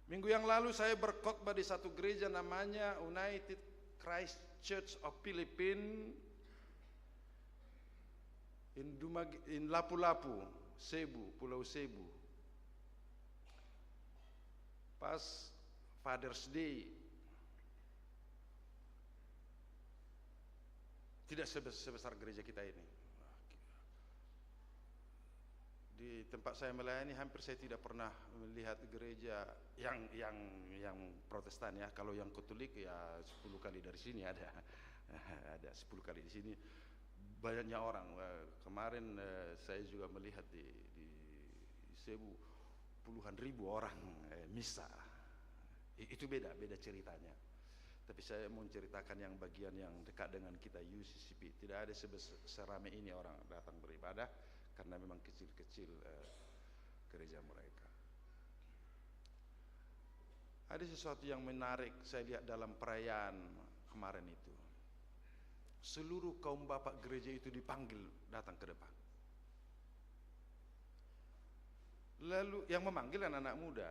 Minggu yang lalu saya berkhotbah di satu gereja namanya United Christ Church of Philippines in Lapu-Lapu, Cebu, Pulau Cebu. Pas Father's Day. Tidak sebesar gereja kita ini. Di tempat saya melayani hampir saya tidak pernah melihat gereja yang Protestan ya. Kalau yang Katolik ya 10 kali dari sini ada 10 kali di sini. Banyaknya orang. Kemarin saya juga melihat di Cebu puluhan ribu orang misa. Itu beda ceritanya. Tapi saya mau ceritakan yang bagian yang dekat dengan kita, UCCP. Tidak ada seramai ini orang datang beribadah, karena memang kecil-kecil gereja mereka. Ada sesuatu yang menarik saya lihat dalam perayaan kemarin itu. Seluruh kaum bapak gereja itu dipanggil datang ke depan. Lalu yang memanggil anak-anak muda.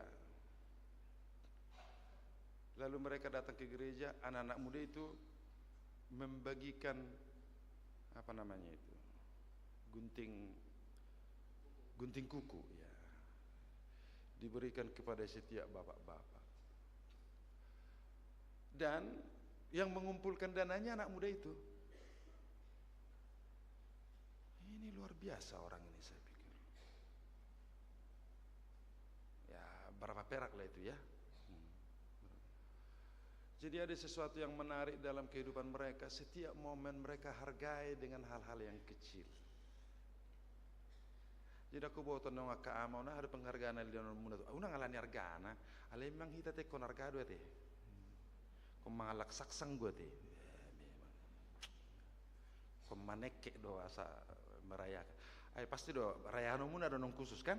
Lalu mereka datang ke gereja, anak-anak muda itu membagikan gunting kuku, ya, diberikan kepada setiap bapak-bapak. Dan yang mengumpulkan dananya anak muda itu. Ini luar biasa orang ini, saya pikir. Ya, berapa perak lah itu ya. Jadi ada sesuatu yang menarik dalam kehidupan mereka. Setiap momen mereka hargai dengan hal-hal yang kecil. Jadi aku bawa tonong ke ama, ada penghargaan di dalam muda tu. Una ngalani argana, ale memang kita te konargado te. Ko malak saksang gua te. Ko maneke do asa merayakan. Ay pasti do rayaan mun ada nong khusus kan?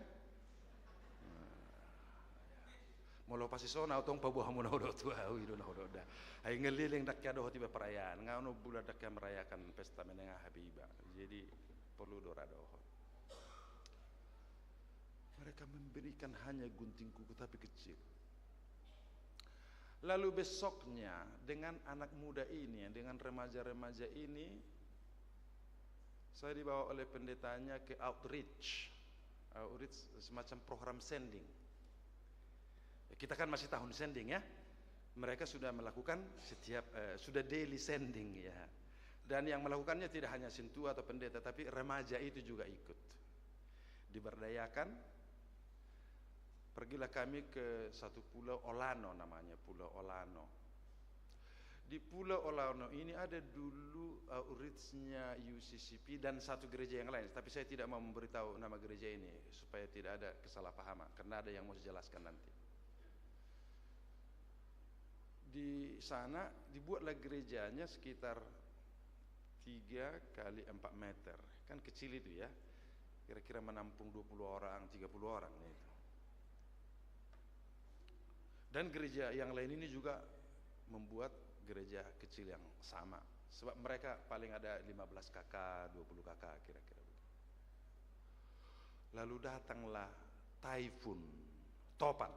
Molo pasti sona utong pabuah mun udah tua udah udah. Ay ngeliling dak kado tiba perayaan, ngano bulan dak merayakan pesta menengah Habibah. Jadi perlu dorado. Mereka memberikan hanya gunting kuku tapi kecil. Lalu besoknya dengan anak muda ini, dengan remaja-remaja ini, saya dibawa oleh pendetanya ke outreach semacam program sending. Kita kan masih tahun sending ya. Mereka sudah melakukan sudah daily sending ya. Dan yang melakukannya tidak hanya sintua atau pendeta, tapi remaja itu juga ikut. Diberdayakan. Pergilah kami ke satu pulau Olano, namanya Pulau Olano. Di Pulau Olano ini ada dulu outreach-nya UCCP dan satu gereja yang lain. Tapi saya tidak mau memberitahu nama gereja ini supaya tidak ada kesalahpahaman, karena ada yang mau saya jelaskan nanti. Di sana dibuatlah gerejanya sekitar 3 kali 4 meter. Kan kecil itu ya. Kira-kira menampung 20 orang, 30 orang itu. Dan gereja yang lain ini juga membuat gereja kecil yang sama. Sebab mereka paling ada 15 kakak, 20 kakak kira-kira. Lalu datanglah taifun, topan.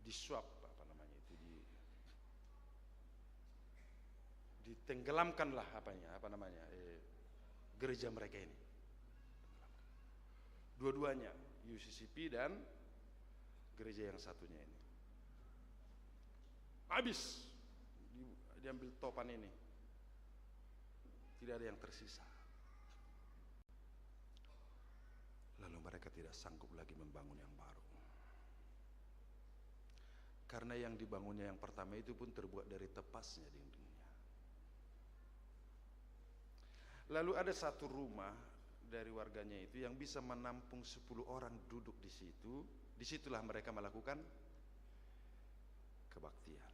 Disuap ditenggelamkanlah gereja mereka ini. Dua-duanya, UCCP dan gereja yang satunya ini. Habis diambil topan ini. Tidak ada yang tersisa. Lalu mereka tidak sanggup lagi membangun yang baru. Karena yang dibangunnya yang pertama itu pun terbuat dari tepasnya dindingnya. Lalu ada satu rumah dari warganya itu yang bisa menampung 10 orang duduk di situ. Disitulah mereka melakukan kebaktian.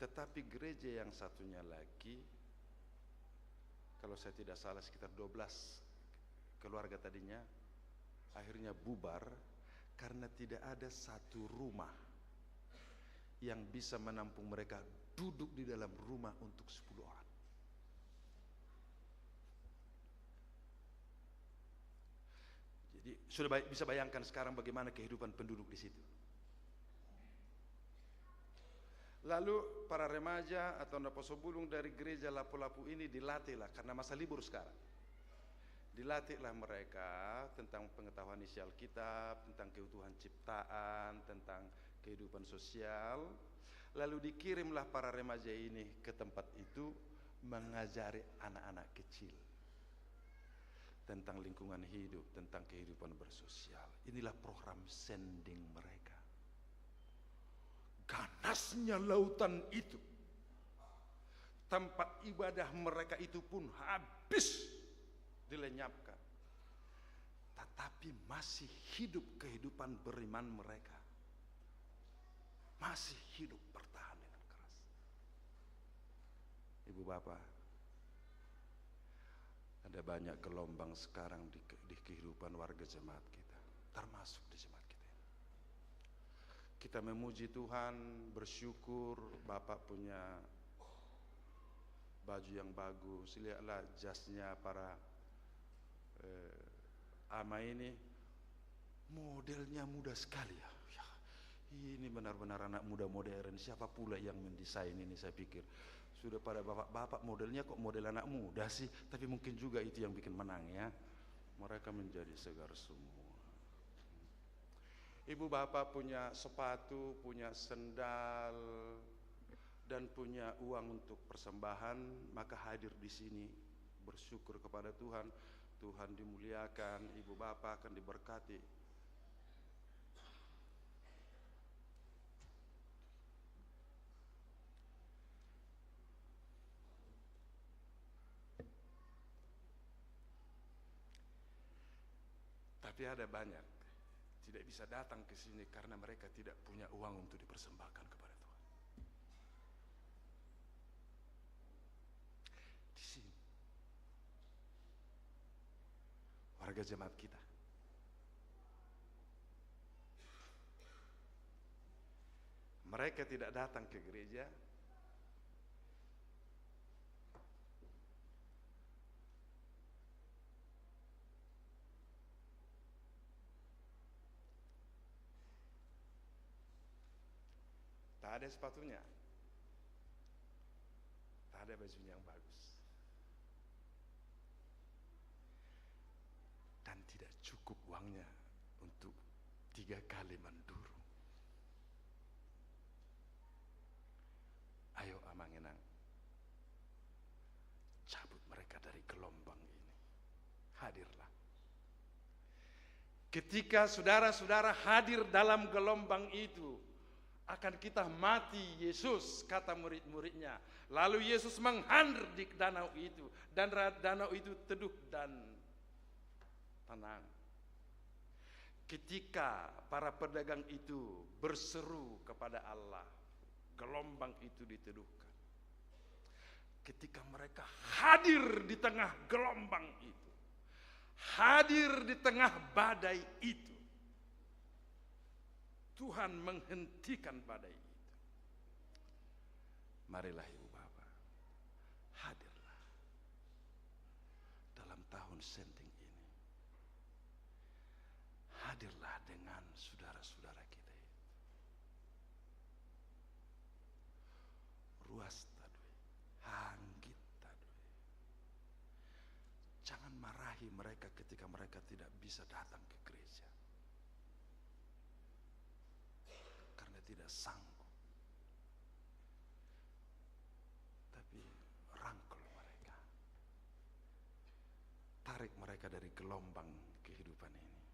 Tetapi gereja yang satunya lagi, kalau saya tidak salah sekitar 12 keluarga tadinya, akhirnya bubar karena tidak ada satu rumah yang bisa menampung mereka duduk di dalam rumah untuk 10 orang. Jadi sudah bisa bayangkan sekarang bagaimana kehidupan penduduk di situ. Lalu para remaja atau naposobulung dari gereja Lapu-Lapu ini dilatihlah karena masa libur sekarang. Dilatihlah mereka tentang pengetahuan isi Alkitab, tentang keutuhan ciptaan, tentang kehidupan sosial. Lalu dikirimlah para remaja ini ke tempat itu mengajari anak-anak kecil tentang lingkungan hidup, tentang kehidupan bersosial. Inilah program sending mereka. Ganasnya lautan itu, tempat ibadah mereka itu pun habis dilenyapkan. tetapi masih hidup kehidupan beriman mereka. Masih hidup bertahan dengan keras. Ibu bapak, ada banyak gelombang sekarang di kehidupan warga jemaat kita, termasuk di jemaat kita. Kita memuji Tuhan, bersyukur Bapak punya baju yang bagus. Lihatlah jasnya para ama ini, modelnya mudah sekali ya. Ini benar-benar anak muda modern. Siapa pula yang mendesain ini, saya pikir. Sudah pada bapak-bapak modelnya kok model anak muda sih. Tapi mungkin juga itu yang bikin menang ya. Mereka menjadi segar semua. Ibu bapak punya sepatu, punya sendal, dan punya uang untuk persembahan, maka hadir di sini bersyukur kepada Tuhan. Tuhan dimuliakan, ibu bapak akan diberkati. Tapi ada banyak tidak bisa datang ke sini karena mereka tidak punya uang untuk dipersembahkan kepada Tuhan. Di sini warga jemaat kita, mereka tidak datang ke gereja tak ada sepatunya, tak ada bajunya yang bagus, dan tidak cukup uangnya untuk 3 kali menduru. Ayo Amangenang, cabut mereka dari gelombang ini. Hadirlah. Ketika saudara-saudara hadir dalam gelombang itu, akan kita mati Yesus, kata murid-muridnya. Lalu Yesus menghander di danau itu, dan danau itu teduh dan tenang. Ketika para pedagang itu berseru kepada Allah, gelombang itu diteduhkan. Ketika mereka hadir di tengah gelombang itu, hadir di tengah badai itu, Tuhan menghentikan badai itu. Marilah ibu bapak, hadirlah dalam tahun senting ini. Hadirlah dengan saudara-saudara kita itu. Ruas tadui, hanggit tadui. Jangan marahi mereka ketika mereka tidak bisa datang ke gereja. Tidak sanggup, tapi rangkul mereka, tarik mereka dari gelombang kehidupan ini,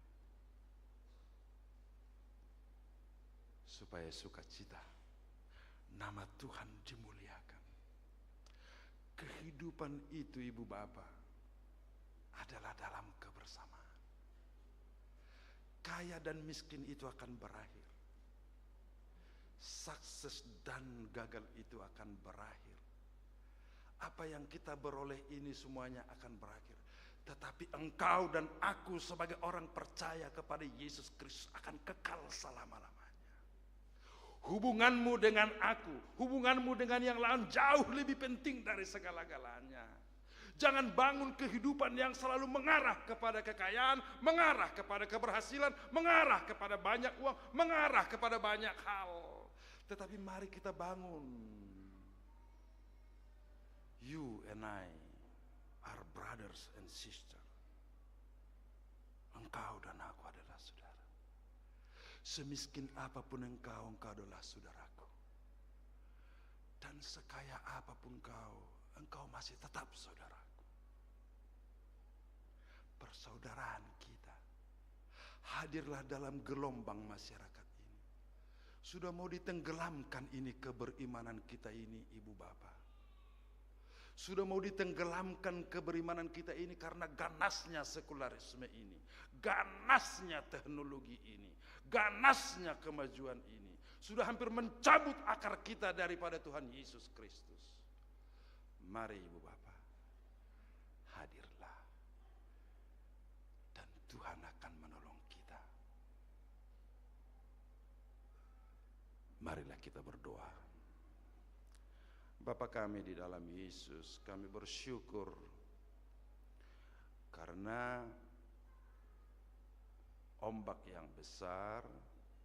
supaya sukacita nama Tuhan dimuliakan. Kehidupan itu ibu bapak adalah dalam kebersamaan. Kaya dan miskin itu akan berakhir. Sukses dan gagal itu akan berakhir. Apa yang kita beroleh ini semuanya akan berakhir. Tetapi engkau dan aku sebagai orang percaya kepada Yesus Kristus akan kekal selama-lamanya. Hubunganmu dengan aku, hubunganmu dengan yang lain jauh lebih penting dari segala-galanya. Jangan bangun kehidupan yang selalu mengarah kepada kekayaan, mengarah kepada keberhasilan, mengarah kepada banyak uang, mengarah kepada banyak hal. Tetapi mari kita bangun. You and I are brothers and sisters. Engkau dan aku adalah saudara. Semiskin apapun engkau adalah saudaraku. Dan sekaya apapun engkau masih tetap saudaraku. Persaudaraan kita. Hadirlah dalam gelombang masyarakat. Sudah mau ditenggelamkan ini keberimanan kita ini ibu bapak. Sudah mau ditenggelamkan keberimanan kita ini karena ganasnya sekularisme ini, ganasnya teknologi ini, ganasnya kemajuan ini. Sudah hampir mencabut akar kita daripada Tuhan Yesus Kristus. Mari Ibu Bapak, hadirlah. Dan Tuhan akan menolong kita. Marilah kita berdoa. Bapa kami di dalam Yesus, kami bersyukur karena ombak yang besar,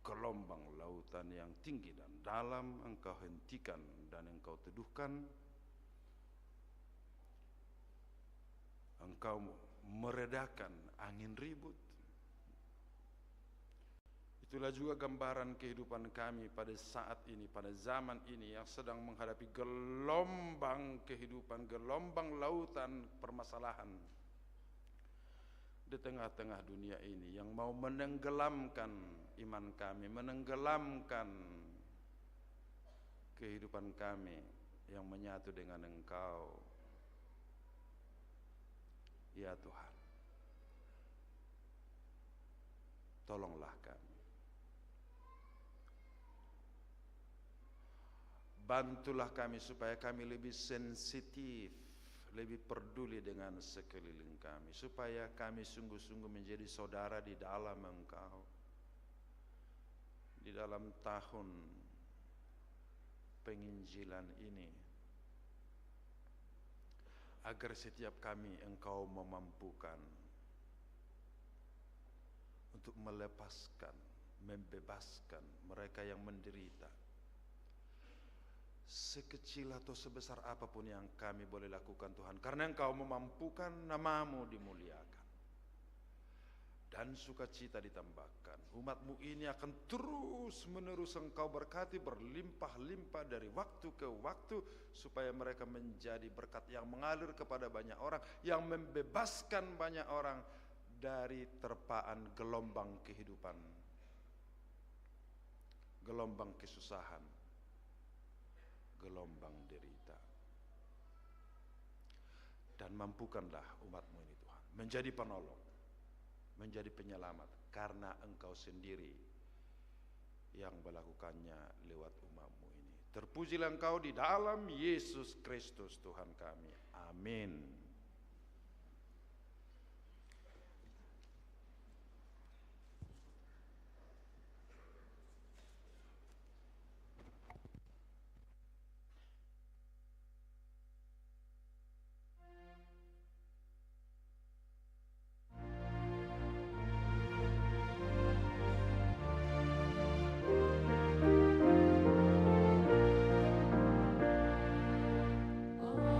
gelombang lautan yang tinggi dan dalam Engkau hentikan dan Engkau teduhkan. Engkau meredakan angin ribut. Itulah juga gambaran kehidupan kami pada saat ini, pada zaman ini yang sedang menghadapi gelombang kehidupan, gelombang lautan permasalahan di tengah-tengah dunia ini yang mau menenggelamkan iman kami, menenggelamkan kehidupan kami yang menyatu dengan Engkau. Ya Tuhan, tolonglah kami. Bantulah kami supaya kami lebih sensitif, lebih peduli dengan sekeliling kami, supaya kami sungguh-sungguh menjadi saudara di dalam Engkau. Di dalam tahun penginjilan ini, agar setiap kami Engkau memampukan untuk melepaskan, membebaskan mereka yang menderita. Sekecil atau sebesar apapun yang kami boleh lakukan Tuhan, karena Engkau memampukan, nama-Mu dimuliakan dan sukacita ditambahkan. Umat-Mu ini akan terus menerus Engkau berkati berlimpah-limpah dari waktu ke waktu, supaya mereka menjadi berkat yang mengalir kepada banyak orang, yang membebaskan banyak orang dari terpaan gelombang kehidupan, gelombang kesusahan, gelombang derita. Dan mampukanlah umat-Mu ini Tuhan menjadi penolong, menjadi penyelamat, karena Engkau sendiri yang melakukannya lewat umat-Mu ini. Terpujilah Engkau di dalam Yesus Kristus Tuhan kami. Amin.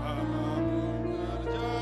Allah mengerjakan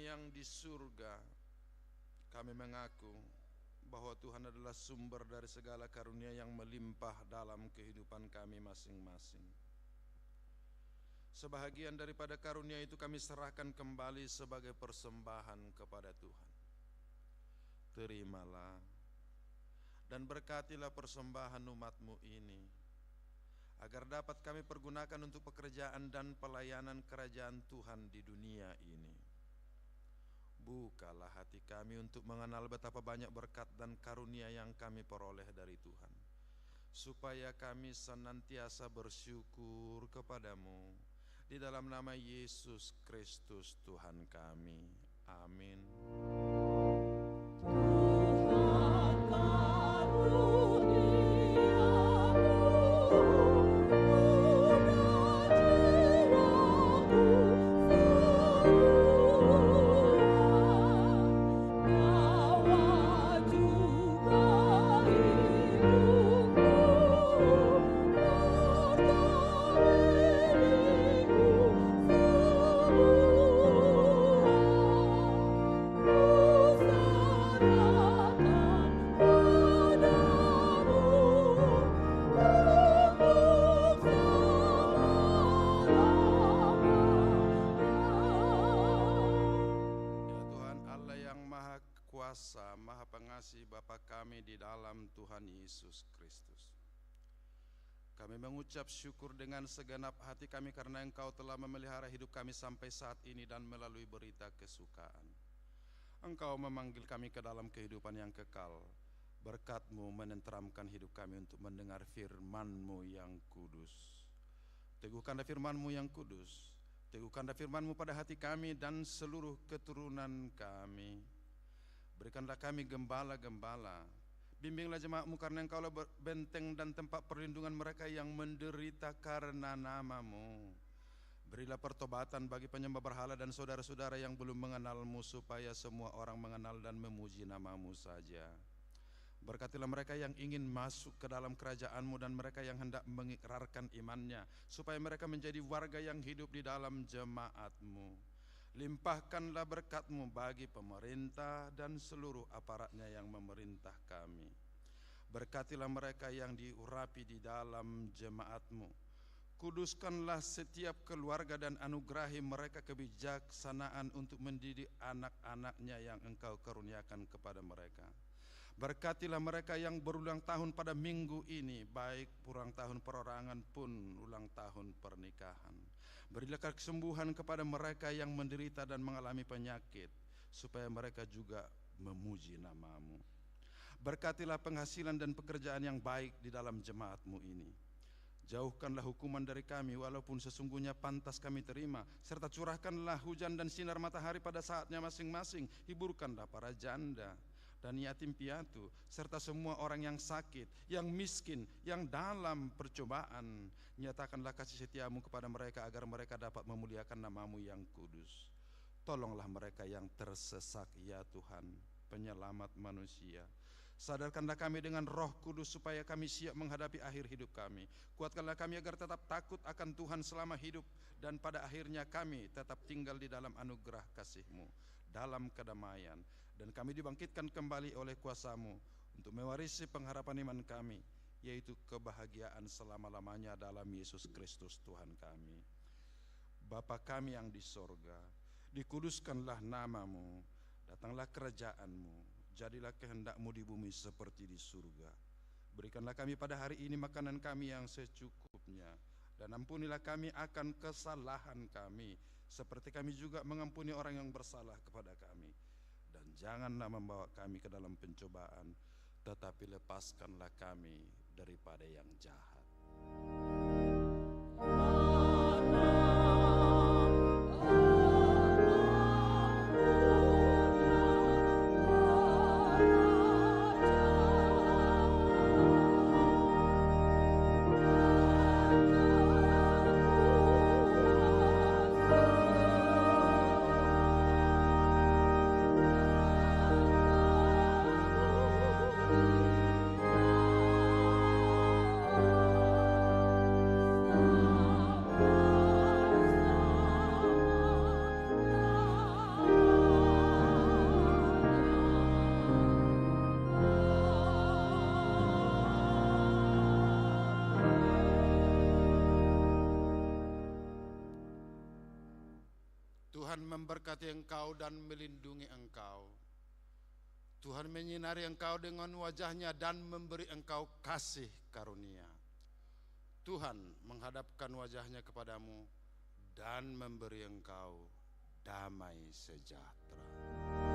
kami yang di surga, kami mengaku bahwa Tuhan adalah sumber dari segala karunia yang melimpah dalam kehidupan kami masing-masing. Sebahagian daripada karunia itu kami serahkan kembali sebagai persembahan kepada Tuhan. Terimalah dan berkatilah persembahan umat-Mu ini, agar dapat kami pergunakan untuk pekerjaan dan pelayanan kerajaan Tuhan di dunia ini. Bukalah hati kami untuk mengenal betapa banyak berkat dan karunia yang kami peroleh dari Tuhan, supaya kami senantiasa bersyukur kepadamu di dalam nama Yesus Kristus Tuhan kami. Amin. Maha Pengasih Bapa kami di dalam Tuhan Yesus Kristus, kami mengucap syukur dengan segenap hati kami karena Engkau telah memelihara hidup kami sampai saat ini, dan melalui berita kesukaan Engkau memanggil kami ke dalam kehidupan yang kekal. Berkat-Mu menenteramkan hidup kami untuk mendengar firman-Mu yang kudus. Teguhkanlah firman-Mu yang kudus, teguhkanlah firman-Mu pada hati kami dan seluruh keturunan kami. Berikanlah kami gembala-gembala, bimbinglah jemaat-Mu karena Engkaulah benteng dan tempat perlindungan mereka yang menderita karena nama-Mu. Berilah pertobatan bagi penyembah berhala dan saudara-saudara yang belum mengenal-Mu, supaya semua orang mengenal dan memuji nama-Mu saja. Berkatilah mereka yang ingin masuk ke dalam kerajaan-Mu dan mereka yang hendak mengikrarkan imannya, supaya mereka menjadi warga yang hidup di dalam jemaat-Mu. Limpahkanlah berkat-Mu bagi pemerintah dan seluruh aparatnya yang memerintah kami. Berkatilah mereka yang diurapi di dalam jemaat-Mu. Kuduskanlah setiap keluarga dan anugerahi mereka kebijaksanaan untuk mendidik anak-anaknya yang Engkau karuniakan kepada mereka. Berkatilah mereka yang berulang tahun pada minggu ini, baik ulang tahun perorangan pun ulang tahun pernikahan. Berilah kesembuhan kepada mereka yang menderita dan mengalami penyakit, supaya mereka juga memuji nama-Mu. Berkatilah penghasilan dan pekerjaan yang baik di dalam jemaat-Mu ini. Jauhkanlah hukuman dari kami, walaupun sesungguhnya pantas kami terima, serta curahkanlah hujan dan sinar matahari pada saatnya masing-masing. Hiburkanlah para janda dan yatim piatu, serta semua orang yang sakit, yang miskin, yang dalam percobaan. Nyatakanlah kasih setia-Mu kepada mereka, agar mereka dapat memuliakan nama-Mu yang kudus. Tolonglah mereka yang tersesak, ya Tuhan, penyelamat manusia. Sadarkanlah kami dengan Roh Kudus, supaya kami siap menghadapi akhir hidup kami. Kuatkanlah kami agar tetap takut akan Tuhan selama hidup, dan pada akhirnya kami tetap tinggal di dalam anugerah kasih-Mu, dalam kedamaian. Dan kami dibangkitkan kembali oleh kuasa-Mu untuk mewarisi pengharapan iman kami, yaitu kebahagiaan selama-lamanya dalam Yesus Kristus Tuhan kami. Bapa kami yang di sorga, dikuduskanlah nama-Mu, datanglah kerajaan-Mu, jadilah kehendak-Mu di bumi seperti di surga. Berikanlah kami pada hari ini makanan kami yang secukupnya, dan ampunilah kami akan kesalahan kami, seperti kami juga mengampuni orang yang bersalah kepada kami. Dan janganlah membawa kami ke dalam pencobaan, tetapi lepaskanlah kami daripada yang jahat. Tuhan memberkati engkau dan melindungi engkau. Tuhan menyinari engkau dengan wajah-Nya dan memberi engkau kasih karunia. Tuhan menghadapkan wajah-Nya kepadamu dan memberi engkau damai sejahtera.